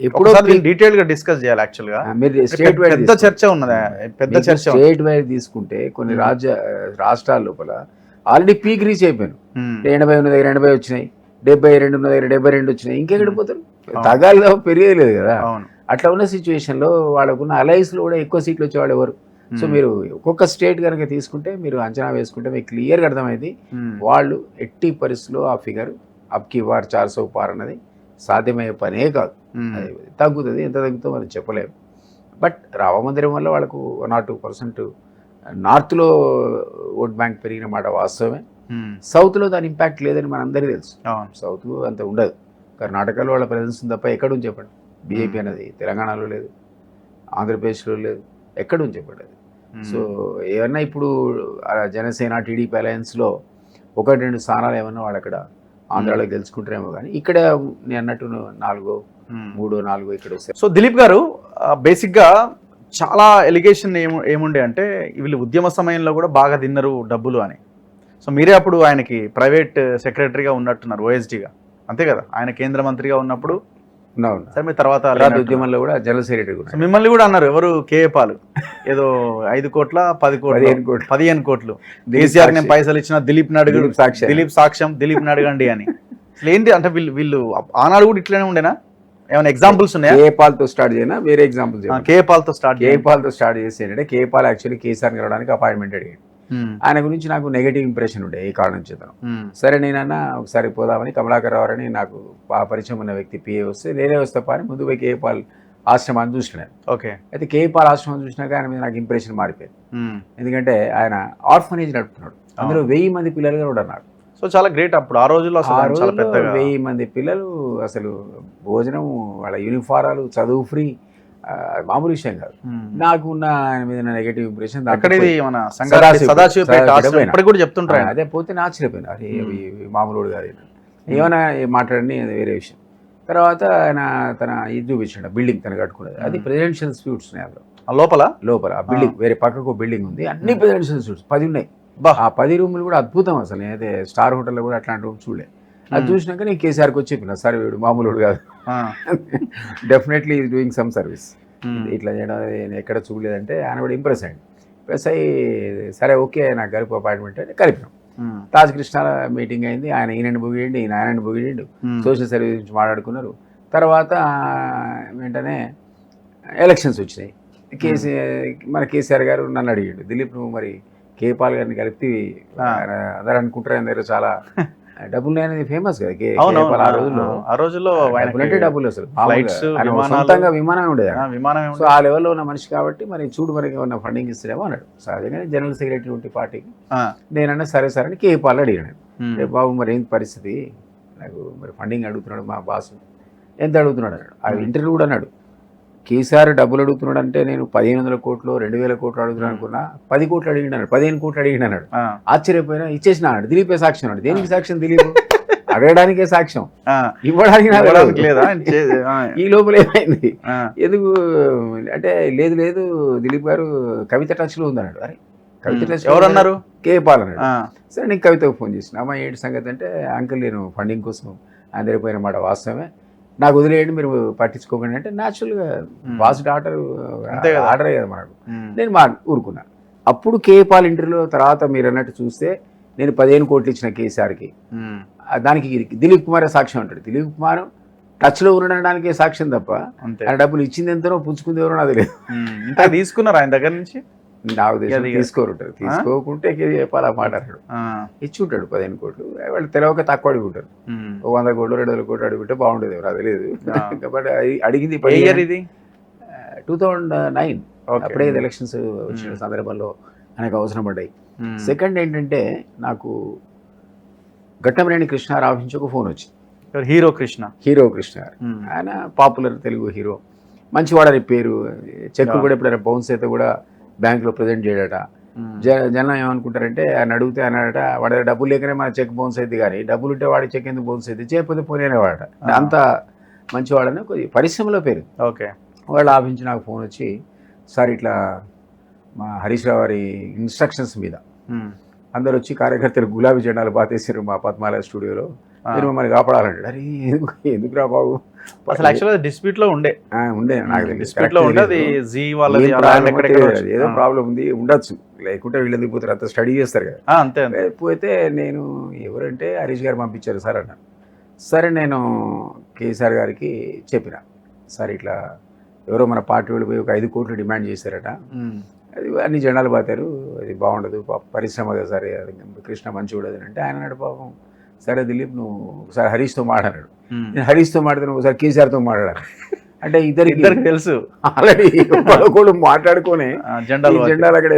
ఇప్పుడు డీటెయిల్ గా డిస్కస్ చేయాలి. యాక్చువల్ గా మీరు స్టేట్ వైజ్ పెద్ద చర్చ ఉన్నది. స్టేట్ వైజ్ తీసుకుంటే కొన్ని రాష్ట్రాల లోపల ఆల్రెడీ పీక్ రీచ్ అయిపోయాను. 80 ఉన్న దగ్గర 80 వచ్చినాయి, 72 ఉన్న దగ్గర 72 వచ్చినాయి. ఇంకెక్కడ పోతారు? తగాలి పెరిగేది లేదు కదా. అట్లా ఉన్న సిచ్యువేషన్ లో వాళ్ళకున్న అలయన్స్ లో కూడా ఎక్కువ సీట్లు వచ్చేవాళ్ళు ఎవరు? సో మీరు ఒక్కొక్క స్టేట్ కనుక తీసుకుంటే మీరు అంచనా వేసుకుంటే మీకు క్లియర్గా అర్థమైంది. వాళ్ళు ఎట్టి పరిస్థితుల్లో ఆ ఫిగర్ అబ్కి వార్ 400 పార్ అన్నది సాధ్యమయ్యే పనే కాదు. తగ్గుతుంది, ఎంత తగ్గుతుందో మనం చెప్పలేము. బట్ రామమందిరం వల్ల వాళ్ళకు 1-2% నార్త్లో ఓట్ బ్యాంక్ పెరిగిన మాట వాస్తవమే. సౌత్లో దాని ఇంపాక్ట్ లేదని మనందరికీ తెలుసు. సౌత్ అంత ఉండదు. కర్ణాటకలో వాళ్ళ ప్రెజెన్స్ తప్ప ఎక్కడుంది చెప్పండి. బీజేపీ అనేది తెలంగాణలో లేదు, ఆంధ్రప్రదేశ్లో లేదు, ఎక్కడుంది చెప్పండి అది. సో ఏమన్నా ఇప్పుడు జనసేన టీడీపీ అలయన్స్లో 1-2 స్థానాలు ఏమన్నా వాళ్ళు అక్కడ ఆంధ్రాలో గెలుచుకుంటారేమో కానీ ఇక్కడ నేను అన్నట్టు 4-3-4 ఇక్కడ వస్తాయి. సో దిలీప్ గారు, బేసిక్గా చాలా ఎలిగేషన్ ఏముండే అంటే వీళ్ళు ఉద్యమ సమయంలో కూడా బాగా తిన్నారు డబ్బులు అని. సో మీరే అప్పుడు ఆయనకి ప్రైవేట్ సెక్రటరీగా ఉన్నట్టున్నారు ఓఎస్డీగా, అంతే కదా? ఆయన కేంద్ర మంత్రిగా ఉన్నప్పుడు సరే మీ తర్వాత ఉద్యమంలో కూడా జనరల్ సెక్రటరీ కూడా. సో మిమ్మల్ని కూడా అన్నారు ఎవరు, కేఏ పాల్, ఏదో 5 కోట్ల 10 కోట్లు 15 కోట్లు కేసీఆర్ నేను పైసలు ఇచ్చిన దిలీప్ నాయుడు దిలీప్ సాక్ష్యం దిలీప్ అడగండి అని. అసలు ఏంటి అంటే వీళ్ళు ఆనాడు కూడా ఇట్లనే ఉండేనా? ఏమైనా ఎగ్జాంపుల్స్ ఉన్నాయా? కేఏ పాల్తో స్టార్ట్ చేయనా వేరే ఎగ్జాంపుల్స్? కేఏ పాల్తో స్టార్ట్ చేసి ఏంటంటే కేఏ పాల్ యాక్చువల్లీ కేసీఆర్ కలవడానికి అపాయింట్మెంట్ అడిగాడు. ఆయన గురించి నాకు నెగటివ్ ఇంప్రెషన్ ఉండే ఈ కారణం చేద్దాం. సరే నేనన్నా ఒకసారి పోదామని కమలాకర్ రావు అని నాకు పరిచయం ఉన్న వ్యక్తి పిఏ వస్తే నేనే వస్తే పని ముందు పోయి కేఏ పాల్ ఆశ్రమాన్ని చూసినాను. ఓకే. అయితే కేఏ పాల్ ఆశ్రమం చూసినాక ఆయన మీద నాకు ఇంప్రెషన్ మారిపోయింది. ఎందుకంటే ఆయన ఆర్ఫనేజ్ నడుపుతున్నాడు, అందులో 1000 మంది పిల్లలు కూడా ఉన్నారు. సో చాలా గ్రేట్. అప్పుడు ఆ రోజుల్లో 1000 మంది పిల్లలు, అసలు భోజనం, వాళ్ళ యూనిఫారాలు, చదువు ఫ్రీ, మామూలు విషయం కాదు. నాకు ఉన్న ఆయన మీద నెగటివ్ ఇంప్రెషన్ చెప్తుంటారు. అదే పోతే నా ఆశ్చర్యపోయినా, అరే మామూలు కాదు ఏమైనా మాట్లాడని వేరే విషయం. తర్వాత ఆయన తన ఇది చూపించాడు బిల్డింగ్ తను కట్టుకున్నది, అది ప్రెసిడెన్షియల్ స్యూట్స్ ఉన్నాయి అందులో లోపల ఆ బిల్డింగ్, వేరే పక్కకు బిల్డింగ్ ఉంది, అన్ని ప్రెసిడెన్షియల్ స్యూట్స్ 10 ఉన్నాయి. ఆ 10 రూములు కూడా అద్భుతం. అసలు నేనైతే స్టార్ హోటల్లో కూడా అట్లాంటి రూమ్ చూడలే. అది చూసినాక నేను కేసీఆర్కి వచ్చి చెప్పిన, సార్ వీడు మామూలు కాదు, definitely is doing some service, ఇట్లా చేయడం నేను ఎక్కడ చూడలేదంటే ఆయన కూడా ఇంప్రెస్ అయ్యింది. ప్లస్ అయ్యి సరే ఓకే నాకు కలిపి అపాయింట్మెంట్ అంటే కలిపినాం. తాజ్ కృష్ణ మీటింగ్ అయింది, ఆయన ఈయనని బుగిడిండు, ఈయన ఆయనని బుగిడిండు, సోషల్ సర్వీస్ గురించి మాట్లాడుకున్నారు. తర్వాత వెంటనే ఎలక్షన్స్ వచ్చినాయి. మన కేసీఆర్ గారు నన్ను అడిగాడు, దిలీప్ నువ్వు మరి కేఏ పాల్ గారిని కలిపి అందరు అనుకుంటారు ఆయన దగ్గర చాలా డబ్బులు అనేది ఫేమస్ కదా ఆ రోజుల్లో డబ్బులు అసలు సొంతంగా విమానం ఉండేది. సో ఆ లెవెల్లో ఉన్న మనిషి కాబట్టి మరి చూడు మనకి ఏమన్నా ఫండింగ్ ఇస్తాడేమో అన్నాడు. సహజంగానే జనరల్ సెక్రటరీ ఉంటే పార్టీకి నేనన్నా సరే సరే అని కేఏ పాల్ అడిగాను. రేపు బాబు మరి ఏంటి పరిస్థితి, నాకు మరి ఫండింగ్ అడుగుతున్నాడు మా బాస్, ఎంత అడుగుతున్నాడు అన్నాడు. ఆ ఇంటర్వ్యూ కూడా అన్నాడు, కేసీఆర్ డబ్బులు అడుగుతున్నాడు అంటే నేను 1500 కోట్లు 2000 కోట్లు అడుగుతున్నాను అనుకున్నా, 10 కోట్లు అడిగిండు అన్నాడు, 15 కోట్లు అడిగిండు అన్నాడు. ఆశ్చర్యపోయినా ఇచ్చేసిన అన్నాడు. దిలీపే సాక్ష్యం అన్నాడు. దేనికి సాక్ష్యం? దిలీప్ అడగడానికే సాక్ష్యం, ఇవ్వడానికి లేదా? ఈ లోపల ఏమైంది ఎందుకు అంటే లేదు లేదు దిలీప్ గారు కవిత టచ్ లో ఉందన్నాడు. అరే కవిత టచ్ ఎవరన్నారు? కేఏ పాల్ అన్నాడు. సరే నీకు కవితకు ఫోన్ చేసిన, అమ్మ ఏంటి సంగతి అంటే, అంకుల్ నేను ఫండింగ్ కోసం ఆయన దగ్గర పోయిన మాట వాస్తవమే, నాకు వదిలేయండి మీరు పట్టించుకోకండి అంటే, న్యాచురల్గా బాస్ ఆర్డరే కదా మనకు. నేను ఊరుకున్నా. అప్పుడు కేఏ పాల్ ఇంటర్వ్యూలో తర్వాత మీరు అన్నట్టు చూస్తే నేను 15 కోట్లు ఇచ్చిన కేసీఆర్కి, దానికి దిలీప్ కుమార్ సాక్ష్యం అంటాడు. దిలీప్ కుమార్ టచ్లో ఉండడానికే సాక్ష్యం తప్ప ఆయన డబ్బులు ఇచ్చింది ఎంతనో పుచ్చుకుంది ఎవరో నాకు తెలియదు. తీసుకున్నారు ఆయన దగ్గర నుంచి? నాకు తెలిసి తీసుకోరుంటారు. తీసుకోకుంటే కేఏ పాల్ ఆ మాట అన్నాడు. ఇచ్చి ఉంటాడు 15 కోట్లు. వాళ్ళు తెలవక తక్కువ అడుగుంటారు. 100 కోట్లు 200 కోట్లు అడుగుంటే బాగుండేది, నాకు తెలియదు. కాబట్టి అడిగింది 2009. అప్పుడే ఎలక్షన్స్ వచ్చిన సందర్భంలో ఆయనకు అవసరం పడ్డాయి. సెకండ్ ఏంటంటే నాకు ఘట్టమనేని కృష్ణారావు నుంచి ఒక ఫోన్ వచ్చింది. హీరో కృష్ణ ఆయన పాపులర్ తెలుగు హీరో, మంచివాడని పేరు. చెక్ కూడా ఎప్పుడైనా బౌన్స్ అయితే కూడా బ్యాంకులో ప్రజెంట్ చేయడట. జనం ఏమనుకుంటారంటే ఆయన అడిగితే అన్నాడట, వాడి దగ్గర డబ్బులు లేకనే మన చెక్ బౌన్స్ అయింది, కానీ డబ్బులు ఉంటే వాడి చెక్ ఎందుకు బౌన్స్ అయింది, చేయకపోతే పోనేవాడట. అంత మంచివాడని కొద్ది పరిశ్రమలో పేరు. ఓకే. వాళ్ళు ఆపించి నాకు ఫోన్ వచ్చి, సార్ ఇట్లా మా హరీష్ రావు గారి ఇన్స్ట్రక్షన్స్ మీద అందరు వచ్చి కార్యకర్తలు గులాబీ జెండాలు బాతేసారు మా పద్మాలయ స్టూడియోలో, మీరు మమ్మల్ని కాపాడాలంటాడు. అరే ఎందుకు రా బాబు, అసలు యాక్చువల్గా డిస్ప్యూట్ లో ఉండే నాకు ఏదో ప్రాబ్లం ఉంది ఉండొచ్చు, లేకుంటే వీళ్ళు ఎందుకు పోతారు, అంత స్టడీ చేస్తారు కదా. అంతే. పోతే నేను ఎవరంటే హరీష్ గారు పంపించారు సార్ అన్నాను. సరే నేను కేసీఆర్ గారికి చెప్పిన, సార్ ఇట్లా ఎవరో మన పార్టీ వాళ్ళు పోయి ఒక 5 కోట్లు డిమాండ్ చేశారట, అది అన్ని జెండాలు పాతారు, అది బాగుండదు, పరిశ్రమ కదా సార్, కృష్ణ మంచి కూడా అంటే ఆయన అన్నాడు పాపం, సరే దిలీప్ నువ్వు ఒకసారి హరీష్తో మాట్లాడాడు. నేను హరీష్తో మాట్లాడిన ఒకసారి కేసీఆర్తో మాట్లాడాను. అంటే ఇద్దరికి తెలుసు ఆల్రెడీ కూడా మాట్లాడుకొని జెండాలు అక్కడ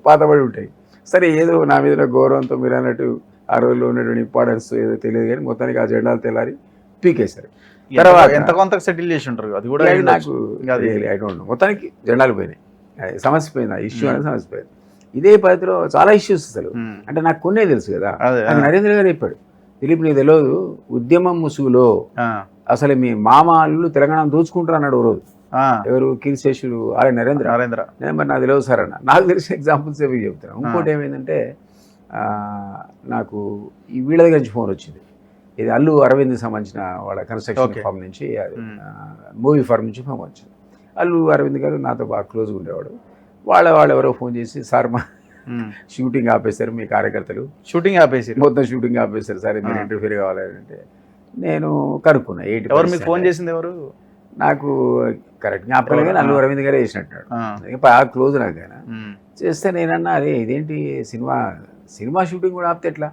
పాతబడి ఉంటాయి. సరే ఏదో నా మీద గౌరవంతో మీరు అన్నట్టు ఆ రోజుల్లో ఉన్నటువంటి ఇంపార్టెన్స్ ఏదో తెలియదు, కానీ మొత్తానికి ఆ జెండాలు తెల్లారి పీకేశారు. తర్వాత ఎంత కొంత సెటిల్ చేసి ఉంటారు, అది కూడా నాకు ఐ డోంట్ నో. మొత్తానికి జెండాలు పోయినాయి, సమస్య పోయింది, ఆ ఇష్యూ అనేది సమస్య పోయింది. ఇదే పద్ధతిలో చాలా ఇష్యూస్ అసలు అంటే నాకు కొన్నే తెలుసు కదా. నాకు నరేంద్ర గారు చెప్పాడు, దిలీప్ నీకు తెలియదు, ఉద్యమం ముసుగులో అసలు మీ మామ అల్లు తెలంగాణ దోచుకుంటారు అన్నాడు ఓ రోజు. ఎవరు కీర్తిశేషుడు ఆర్య నరేంద్ర. నేను మరి నాకు తెలియదు సార్ అన్న. నాకు తెలిసిన ఎగ్జాంపుల్స్ ఏవి చెప్తాను. ఇంకోటి ఏమైందంటే నాకు ఈ వీళ్ళ దగ్గర నుంచి ఫోన్ వచ్చింది. ఇది అల్లు అరవింద్కి సంబంధించిన వాళ్ళ కన్స్ట్రక్షన్ ఫార్మ్ నుంచి, మూవీ ఫార్మ్ నుంచి ఫోన్ వచ్చింది. అల్లు అరవింద్ గారు నాతో బాగా క్లోజ్గా ఉండేవాడు. వాళ్ళు ఎవరో ఫోన్ చేసి, సార్ మా షూటింగ్ ఆపేశారు, మీ కార్యకర్తలు మొత్తం షూటింగ్ ఆపేశారు సార్, మీరు ఇంటర్ఫీర్ కావాలంటే నేను కనుక్కున్నా. ఎవరు మీకు ఫోన్ చేసింది? ఎవరు నాకు కరెక్ట్ జ్ఞాపకం కానీ అల్లు అరవింద్ గారే చేసినట్టు, బాగా క్లోజ్ నాకు. ఆయన చేస్తే నేనన్నా, అరే ఇదేంటి సినిమా షూటింగ్ కూడా ఆపితే ఎట్లా,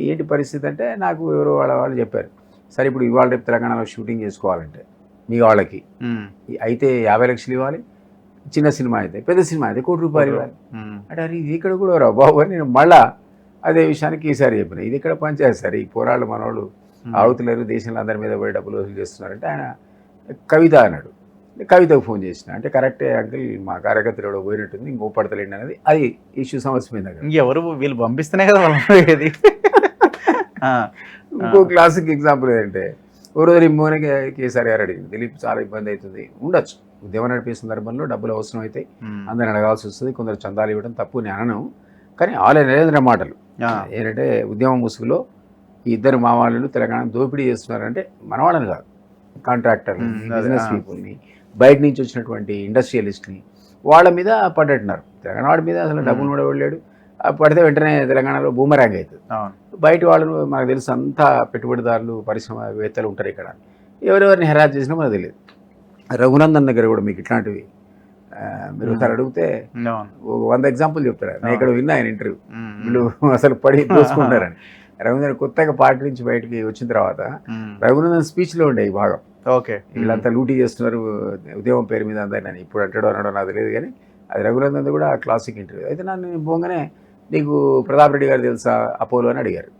ఏంటి పరిస్థితి అంటే నాకు ఎవరో వాళ్ళు చెప్పారు, సరే ఇప్పుడు ఇవాళ రేపు తెలంగాణలో షూటింగ్ చేసుకోవాలంటే మీ వాళ్ళకి అయితే 50 లక్షలు ఇవ్వాలి, చిన్న సినిమా అయితే, పెద్ద సినిమా అయితే 1 కోటి రూపాయలు ఇవ్వాలి అంటే, అది ఇది ఇక్కడ కూడా రా బాబు అని నేను మళ్ళా అదే విషయానికి ఈసారి చెప్పిన. ఇది ఇక్కడ పనిచేయాలి సార్, ఈ పోరాళ్ళు మనోళ్ళు ఆగుతలేరు, దేశంలో అందరి మీద పోయి డబ్బులు వసూలు చేస్తున్నారంటే ఆయన కవిత అన్నాడు. కవితకు ఫోన్ చేసిన, అంటే కరెక్టే అంకుల్, మా కార్యకర్తలు ఎవడో పోయినట్టుంది, ఇంకో పడతలేండి అనేది అది ఇష్యూ సమస్యమైంది అక్కడ. ఎవరు వీళ్ళు పంపిస్తేనే కదా. ఇంకో క్లాసిక్ ఎగ్జాంపుల్ ఏంటంటే, ఓ రోజు రిమ్మోనే కేసీఆర్ గారు అడిగింది, దిలీప్ చాలా ఇబ్బంది అవుతుంది, ఉండొచ్చు ఉద్యమం నడిపే సందర్భంలో డబ్బులు అవసరం అవుతాయి, అందరిని అడగాల్సి వస్తుంది, కొందరు చందాలు ఇవ్వడం తప్పు నేను అనను. కానీ ఆలయ నరేంద్ర మాటలు ఏంటంటే, ఉద్యమం ముసుగులో ఈ ఇద్దరు మావాళ్ళు తెలంగాణ దోపిడీ చేస్తున్నారంటే మనవాళ్ళని కాదు, కాంట్రాక్టర్ని, బిజినెస్ పీపుల్ని, బయట నుంచి వచ్చినటువంటి ఇండస్ట్రియలిస్ట్ని వాళ్ళ మీద పడ్డట్టున్నారు. తెలంగాణ వాడి మీద అసలు డబ్బులు కూడా వెళ్ళాడు, పడితే వెంటనే తెలంగాణలో బూమరాంగ్ అవుతుంది. బయట వాళ్ళు మనకు తెలుసు, అంతా పెట్టుబడిదారులు, పరిశ్రమవేత్తలు ఉంటారు ఇక్కడ, ఎవరెవరిని హెరాస్ చేసినా మనకు తెలియదు. రఘునందన్ దగ్గర కూడా మీకు ఇట్లాంటివి మీరు ఒకసారి అడిగితే 100 ఎగ్జాంపుల్ చెప్తాడు. నేను ఇక్కడ విన్నా ఆయన ఇంటర్వ్యూ, వీళ్ళు అసలు పడి దోసుకుంటారని. రఘునందన్ కొత్తగా పార్టీ నుంచి బయటికి వచ్చిన తర్వాత రఘునందన్ స్పీచ్లో ఉండే ఈ భాగం, వీళ్ళంతా లూటీ చేస్తున్నారు ఉద్యమం పేరు మీద అందరిని, ఇప్పుడు అంటాడో అనడో నాకు తెలియదు కానీ అది రఘునందన్ కూడా క్లాసిక్ ఇంటర్వ్యూ. అయితే నన్ను పోగానే, నీకు ప్రతాప్ రెడ్డి గారు తెలుసా అపోలో అని అడిగారు.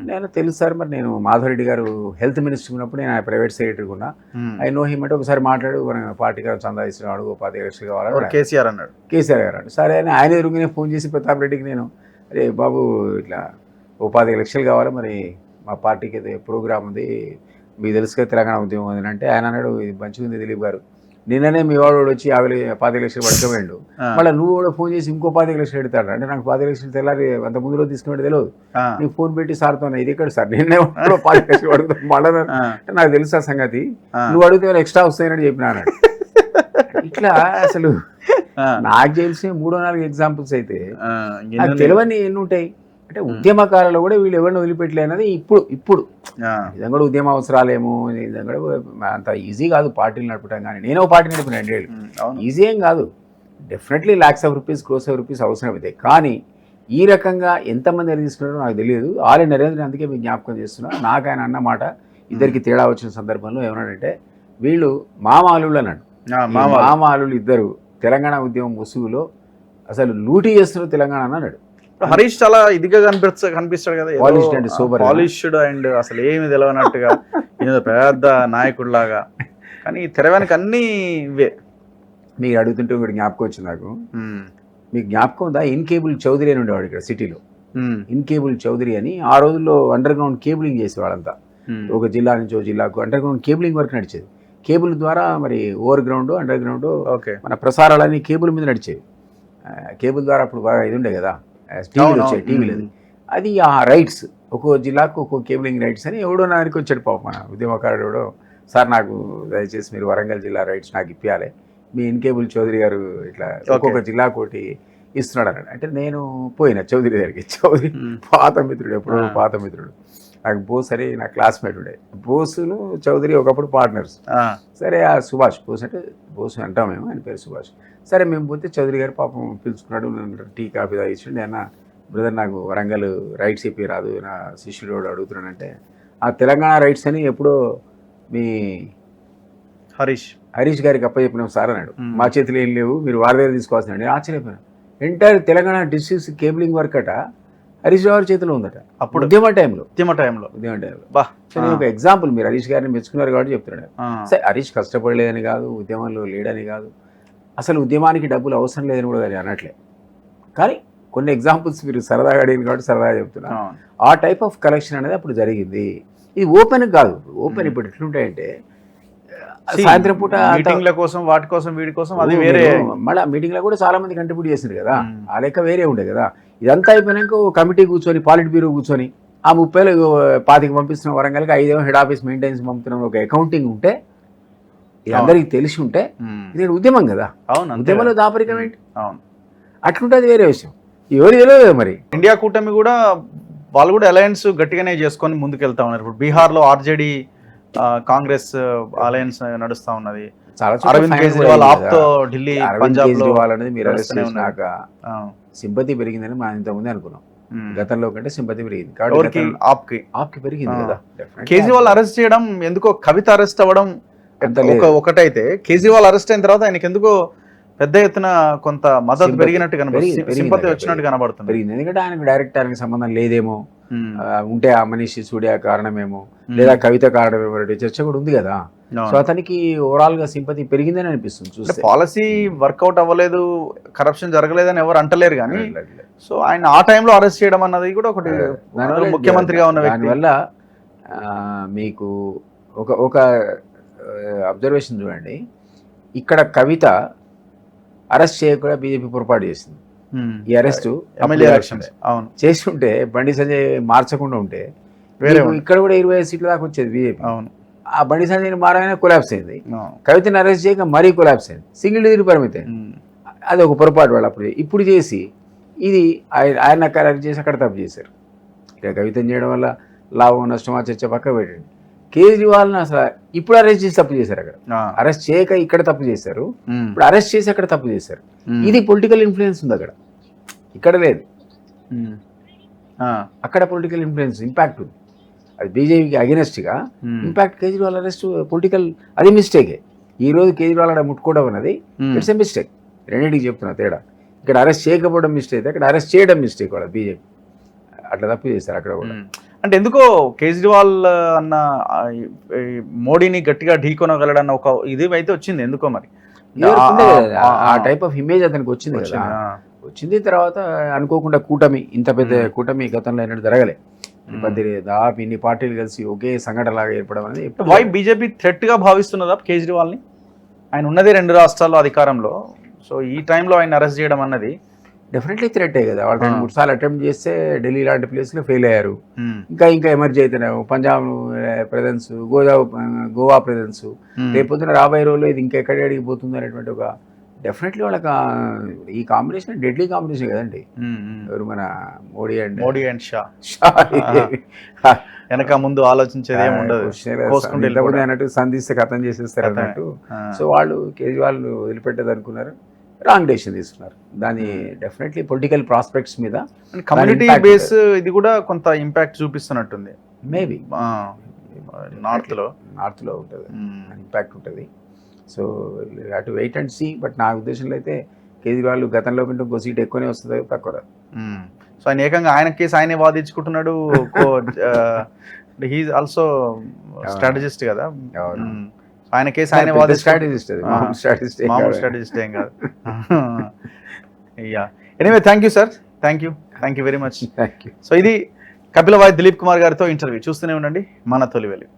నేను తెలుసు సార్, మరి నేను మాధవరెడ్డి గారు హెల్త్ మినిస్టర్ ఉన్నప్పుడు నేను ప్రైవేట్ సెక్రటరీ ఉన్నా, ఐ నో హిమ్ అంటే ఒకసారి మాట్లాడు, మన పార్టీ గారు చందా ఇస్తున్నాడు, 25 లక్షలు కావాలని కేసీఆర్ గారు అన్నాడు. సరే అని ఆయన ఎదురుగానే ఫోన్ చేసి ప్రతాప్ రెడ్డికి నేను, అరే బాబు ఇట్లా 25 లక్షలు కావాలి, మరి మా పార్టీకి అయితే ప్రోగ్రామ్ ఉంది, మీకు తెలుసుగా తెలంగాణ ఉద్యమం ఉంది అంటే, ఆయన అన్నాడు, ఇది మంచిగా ఉంది దిలీప్ గారు, నిన్ననే మీ వాడు వచ్చి 25 లక్షలు పడుకోవేండు, మళ్ళీ నువ్వు కూడా ఫోన్ చేసి ఇంకో 25 లక్షలు పెడతాడు అంటే, నాకు 25 లక్షలు తెల్లారి అంత ముందు రోజు తీసుకుని తెలియదు, నీకు ఫోన్ పెట్టి సార్తో ఇది ఎక్కడ సార్ నిన్నే 25 లక్షలు పడుతుంది మళ్ళీ అంటే, నాకు తెలుసు ఆ సంగతి, నువ్వు అడిగితే ఎక్స్ట్రా వస్తాయని చెప్పినా అన్నాడు. ఇట్లా అసలు నాకు తెలిసిన 3-4 ఎగ్జాంపుల్స్ అయితే తెలియని ఎన్ని ఉంటాయి అంటే, ఉద్యమకాలలో కూడా వీళ్ళు ఎవరిని వదిలిపెట్టలే అన్నది ఇప్పుడు నిజంగా కూడా ఉద్యమ అవసరాలేమో, నిజంగా అంత ఈజీ కాదు పార్టీలు నడపడం. కానీ నేను పార్టీ నడిపిన 2 ఏళ్ళు, ఈజీ ఏం కాదు, definitely lakhs of rupees, crores of rupees అవసరం అవుతాయి. కానీ ఈ రకంగా ఎంతమంది ఎన్ని తీసుకున్నారో నాకు తెలియదు. ఆర్య నరేంద్ర అందుకే మీకు జ్ఞాపకం చేస్తున్నా, నాకు ఆయన అన్నమాట ఇద్దరికి తేడా వచ్చిన సందర్భంలో ఏమన్నాడంటే, వీళ్ళు మామాలుళ్ళు అన్నాడు. మామాలుళ్ళు ఇద్దరు తెలంగాణ ఉద్యమం ముసుగులో అసలు లూటీ చేస్తున్నారు తెలంగాణ అన్నాడు. హరీష్ చాలా ఇదిగా కనిపిస్తాడు కదా, పాలిష్డ్ అండ్ అసలు ఏమి తెలియనట్టుగా, పెద్ద నాయకుడు లాగా. కానీ తెర వెనక అన్ని ఇవే. మీరు అడుగుతుంటే ఒకటి జ్ఞాపకం వచ్చింది నాకు. మీకు జ్ఞాపకం ఉందా, ఇన్కేబుల్ చౌదరి అని ఉండేవాడు ఇక్కడ సిటీలో. ఇన్కేబుల్ చౌదరి అని ఆ రోజుల్లో అండర్ గ్రౌండ్ కేబులింగ్ చేసేవాళ్ళంతా, ఒక జిల్లా నుంచి ఒక జిల్లాకు అండర్ గ్రౌండ్ కేబులింగ్ వర్క్ నడిచేది. కేబుల్ ద్వారా మరి ఓవర్ గ్రౌండ్, అండర్ గ్రౌండ్ మన ప్రసారాలన్నీ కేబుల్ మీద నడిచేవి. కేబుల్ ద్వారా అప్పుడు బాగా ఇది ఉండే కదా, టీవీలు వచ్చాయి, టీవీలు అది ఆ రైట్స్, ఒక్కో జిల్లాకు ఒక్కో కేబులింగ్ రైట్స్ అని ఎవడో నానికి వచ్చాడు పాప, మన ఉద్యమకారుడు ఎవడో, సార్ నాకు దయచేసి మీరు వరంగల్ జిల్లా రైట్స్ నాకు ఇప్పించాలి, మీ ఇన్కేబుల్ చౌదరి గారు ఇట్లా ఒక్కొక్క జిల్లాకు ఒకటి ఇస్తున్నాడు అన్నాడు. అంటే నేను పోయినా చౌదరి దగ్గరికి. చౌదరి పాత మిత్రుడు, ఎప్పుడో పాత మిత్రుడు నాకు. బోస్ అని నా క్లాస్మేట్ ఉండే, బోసును చౌదరి ఒకప్పుడు పార్ట్నర్స్. సరే ఆ సుభాష్, బోస్ అంటే బోస్ అంటాం మేము, ఆయన పేరు సుభాష్. సరే మేము పోతే చౌదరి గారు పాపం పిలుచుకున్నాడు, టీ కాఫీ తాగిచ్చిండి. అన్న బ్రదర్ నాకు వరంగల్ రైట్స్ ఇప్పి రాదు, నా శిష్యుడు అడుగుతున్నాడంటే, ఆ తెలంగాణ రైట్స్ అని ఎప్పుడో మీ హరీష్ గారికి అప్పచెప్పినాం సార్ అన్నాడు. మా చేతిలో ఏం లేవు, మీరు వారి దగ్గర తీసుకోవాల్సిన. నేను ఆశ్చర్యపోయాను. Entire Telangana districts cabling work అట హరీష్ రావు చేతిలో ఉందట అప్పుడు, ఉద్యమ టైంలో. నేను ఒక ఎగ్జాంపుల్, మీరు హరీష్ గారిని మెచ్చుకున్నారు కాబట్టి చెప్తున్నాడు. సరే హరీష్ కష్టపడలేదని కాదు, ఉద్యమంలో లేడని కాదు, అసలు ఉద్యమానికి డబ్బులు అవసరం లేదని కూడా అనట్లే. కానీ కొన్ని ఎగ్జాంపుల్స్ మీరు సరదాగా అడిగిన కాబట్టి సరదాగా చెప్తున్నా. ఆ టైప్ ఆఫ్ కలెక్షన్ అనేది అప్పుడు జరిగింది. ఇది ఓపెన్ కాదు. ఓపెన్ ఇప్పుడు ఎట్లుంటాయంటే, సాయంత్రం పూట మీటింగ్ల కోసం వాటి కోసం వీటి కోసం అది వేరే. మళ్ళీ మీటింగ్లో కూడా చాలా మంది కంట్రిబ్యూట్ చేసింది కదా, ఆ లెక్క వేరే ఉండే కదా. ఇదంతా అయిపోయినాక ఓ కమిటీ కూర్చొని పాలిట్ బ్యూరో కూర్చొని ఆ 30,000 25 పంపిస్తున్న వరంగల్కి 5 హెడ్ ఆఫీస్ మెయింటెనెన్స్ పంపుతున్న ఒక అకౌంటింగ్ ఉంటే, ఇది అందరికీ తెలిసి ఉంటే, ఇది ఉద్యమం కదా. అవును, ఉద్యమంలో దాపరికం ఏంటి? అవును, అట్లుంటే అది వేరే విషయం. ఎవరు తెలియదు మరి. ఇండియా కూటమి కూడా వాళ్ళు కూడా అలయన్స్ గట్టిగానే చేసుకొని ముందుకెళ్తా ఉన్నారు. ఇప్పుడు బీహార్లో ఆర్జేడీ కాంగ్రెస్ అలయన్స్ నడుస్తా ఉన్నది. అరవింద్ కేజ్రీవాల్ ఆప్తో ఢిల్లీ పంజాబ్ లో అనేది మీరు అరెస్ట్ చేసినాక సింపతి పెరిగిందని మనం ఇంతకుముందే అనుకున్నాం. గతంలో కంటే సింపతి పెరిగింది కాబట్టి ఆప్కి పెరిగింది కదా. కేజ్రీవాల్ అరెస్ట్ చేయడం ఎందుకో, కవిత అరెస్ట్ అవ్వడం ఒకటైతే, కేజ్రీవాల్ అరెస్ట్ అయిన తర్వాత ఆయనకి ఎందుకో పెద్ద ఎత్తున కొంత మద్దతు పెరిగినట్టు కనబడుతుంది, సింపతి వచ్చినట్టు కనబడుతుంది. పెరిగింది ఎందుకంటే ఆయనకు డైరెక్ట్ ఆయనకి సంబంధం లేదేమో, ఉంటే ఆ మనీషి సూర్య కారణమేమో, లేదా కవిత కారణమేమో అనే చర్చ కూడా ఉంది కదా. సో అతనికి ఓవరాల్ గా సింపతి పెరిగిందని అనిపిస్తుంది చూస్తే. పాలసీ వర్కౌట్ అవ్వలేదు, కరప్షన్ జరగలేదని ఎవరు అంటలేరు కానీ, సో ఆయన ఆ టైంలో అరెస్ట్ చేయడం అన్నది కూడా ఒకటి, ముఖ్యమంత్రిగా ఉన్న వ్యక్తి. దానివల్ల మీకు ఒక అబ్జర్వేషన్ చూడండి, ఇక్కడ కవిత అరెస్ట్ చేయకుండా బీజేపీ పొరపాటు చేసింది. ఈ అరెస్ట్ చేసి ఉంటే బండి సంజయ్ మార్చకుండా ఉంటే ఇక్కడ కూడా 25 సీట్ల దాకా వచ్చేది బీజేపీ. ఆ బండి సంజయ్ని మారగానే కొలాప్స్ అయింది. కవితని అరెస్ట్ చేయక మరీ కొలాప్స్ అయింది, సింగిల్ డిజిట్ పరిమితి. అది ఒక పొరపాటు వాళ్ళు అప్పుడు. ఇప్పుడు చేసి ఇది ఆయన అరెస్ట్ చేసి అక్కడ తప్పు చేశారు. ఇక్కడ కవితని చేయడం వల్ల లాభం నష్టమా చర్చ పక్క పెట్టండి. కేజ్రీవాల్ని అసలు ఇప్పుడు అరెస్ట్ చేసి తప్పు చేశారు. అక్కడ అరెస్ట్ చేయక ఇక్కడ తప్పు చేశారు, ఇప్పుడు అరెస్ట్ చేసి అక్కడ తప్పు చేశారు. ఇది పొలిటికల్ ఇన్ఫ్లుయెన్స్ ఉంది అక్కడ, ఇక్కడ లేదు. అక్కడ పొలిటికల్ ఇన్ఫ్లుయెన్స్ ఇంపాక్ట్ ఉంది. అది బీజేపీకి అగెనెస్ట్గా ఇంపాక్ట్. కేజ్రీవాల్ అరెస్ట్ పొలిటికల్, అది మిస్టేకే. ఈ రోజు కేజ్రీవాల్ అక్కడ ముట్టుకోవడం అనేది ఇట్స్ ఎ మిస్టేక్. రెండింటికి చెప్తున్నా తేడా. ఇక్కడ అరెస్ట్ చేయకపోవడం మిస్టేక్, అక్కడ అరెస్ట్ చేయడం మిస్టేక్. వాళ్ళ బీజేపీ అట్లా తప్పు చేశారు అక్కడ కూడా. అంటే ఎందుకో కేజ్రీవాల్ అన్న మోడీని గట్టిగా ఢీకొనగలడన్న ఒక ఇది అయితే వచ్చింది ఎందుకో మరి. ఆ టైప్ ఆఫ్ ఇమేజ్ అతనికి వచ్చింది కదా. వచ్చింది తర్వాత అనుకోకుండా కూటమి, ఇంత పెద్ద కూటమి గతంలో అయినట్టు జరగలే. దాదాపు ఇన్ని పార్టీలు కలిసి ఒకే సంఘటన లాగా ఏర్పడడం అనేది. వై బీజేపీ థ్రెట్ గా భావిస్తున్నదా కేజ్రీవాల్ని? ఆయన ఉన్నది 2 రాష్ట్రాల్లో అధికారంలో, సో ఈ టైంలో ఆయన అరెస్ట్ చేయడం అన్నది డెఫినెట్లీ థ్రెట్టే కదా. వాళ్ళు 2-3 సార్లు అటెంప్ట్ చేస్తే ఢిల్లీ లాంటి ప్లేస్లో ఫెయిల్ అయ్యారు. ఇంకా ఎమర్జీ అవుతున్నాయి. పంజాబ్ ప్రెజెన్స్, గోవా ప్రెజెన్స్, రేపొద్దున రాబోయే రోజుల్లో ఇది ఇంకా ఎక్కడ అడిగిపోతుంది అనేటువంటి ఒక డెఫినెట్లీ వాళ్ళకి ఈ కాంబినేషన్ డెడ్లీ కాంబినేషన్ కదండి. ఎవరు మన మోడీ అండ్ షా వెనక ముందు ఆలోచించేది ఏముండదు అన్నట్టు సంధిస్తే కథం చేసేస్తారు అన్నట్టు. సో వాళ్ళు కేజ్రీవాల్ వదిలిపెట్టేది అనుకున్నారు, రాంగ్ డెసిషన్ తీసుకున్నారు. దాని డెఫినెట్లీ పొలిటికల్ ప్రాస్పెక్ట్స్ మీద కమ్యూనిటీ బేస్ ఇది కూడా కొంత ఇంపాక్ట్ చూపిస్తున్నట్టుంది. మేబీ నార్త్ లో ఉంటుంది, ఇంపాక్ట్ ఉంటుంది. సో అటు వెయిట్ అండ్ సీ. బట్ నా ఉద్దేశంలో అయితే కేజ్రీవాల్ గతంలో కంటే ఇంకో సీట్ ఎక్కువనే వస్తుంది, తక్కువ రాదు. సో ఆయన ఏకంగా ఆయన కేసు ఆయనే వాదించుకుంటున్నాడు. హీఈస్ ఆల్సో స్ట్రాటజిస్ట్ కదా, ఆయన కేసు ఆయన స్ట్రాటజిస్ట్ ఏం కాదు. Anyway thank you sir, thank you very much. So ఇది కపిల వాయి దిలీప్ కుమార్ గారితో ఇంటర్వ్యూ. చూస్తూనే ఉండండి మన తొలి వెలుగు.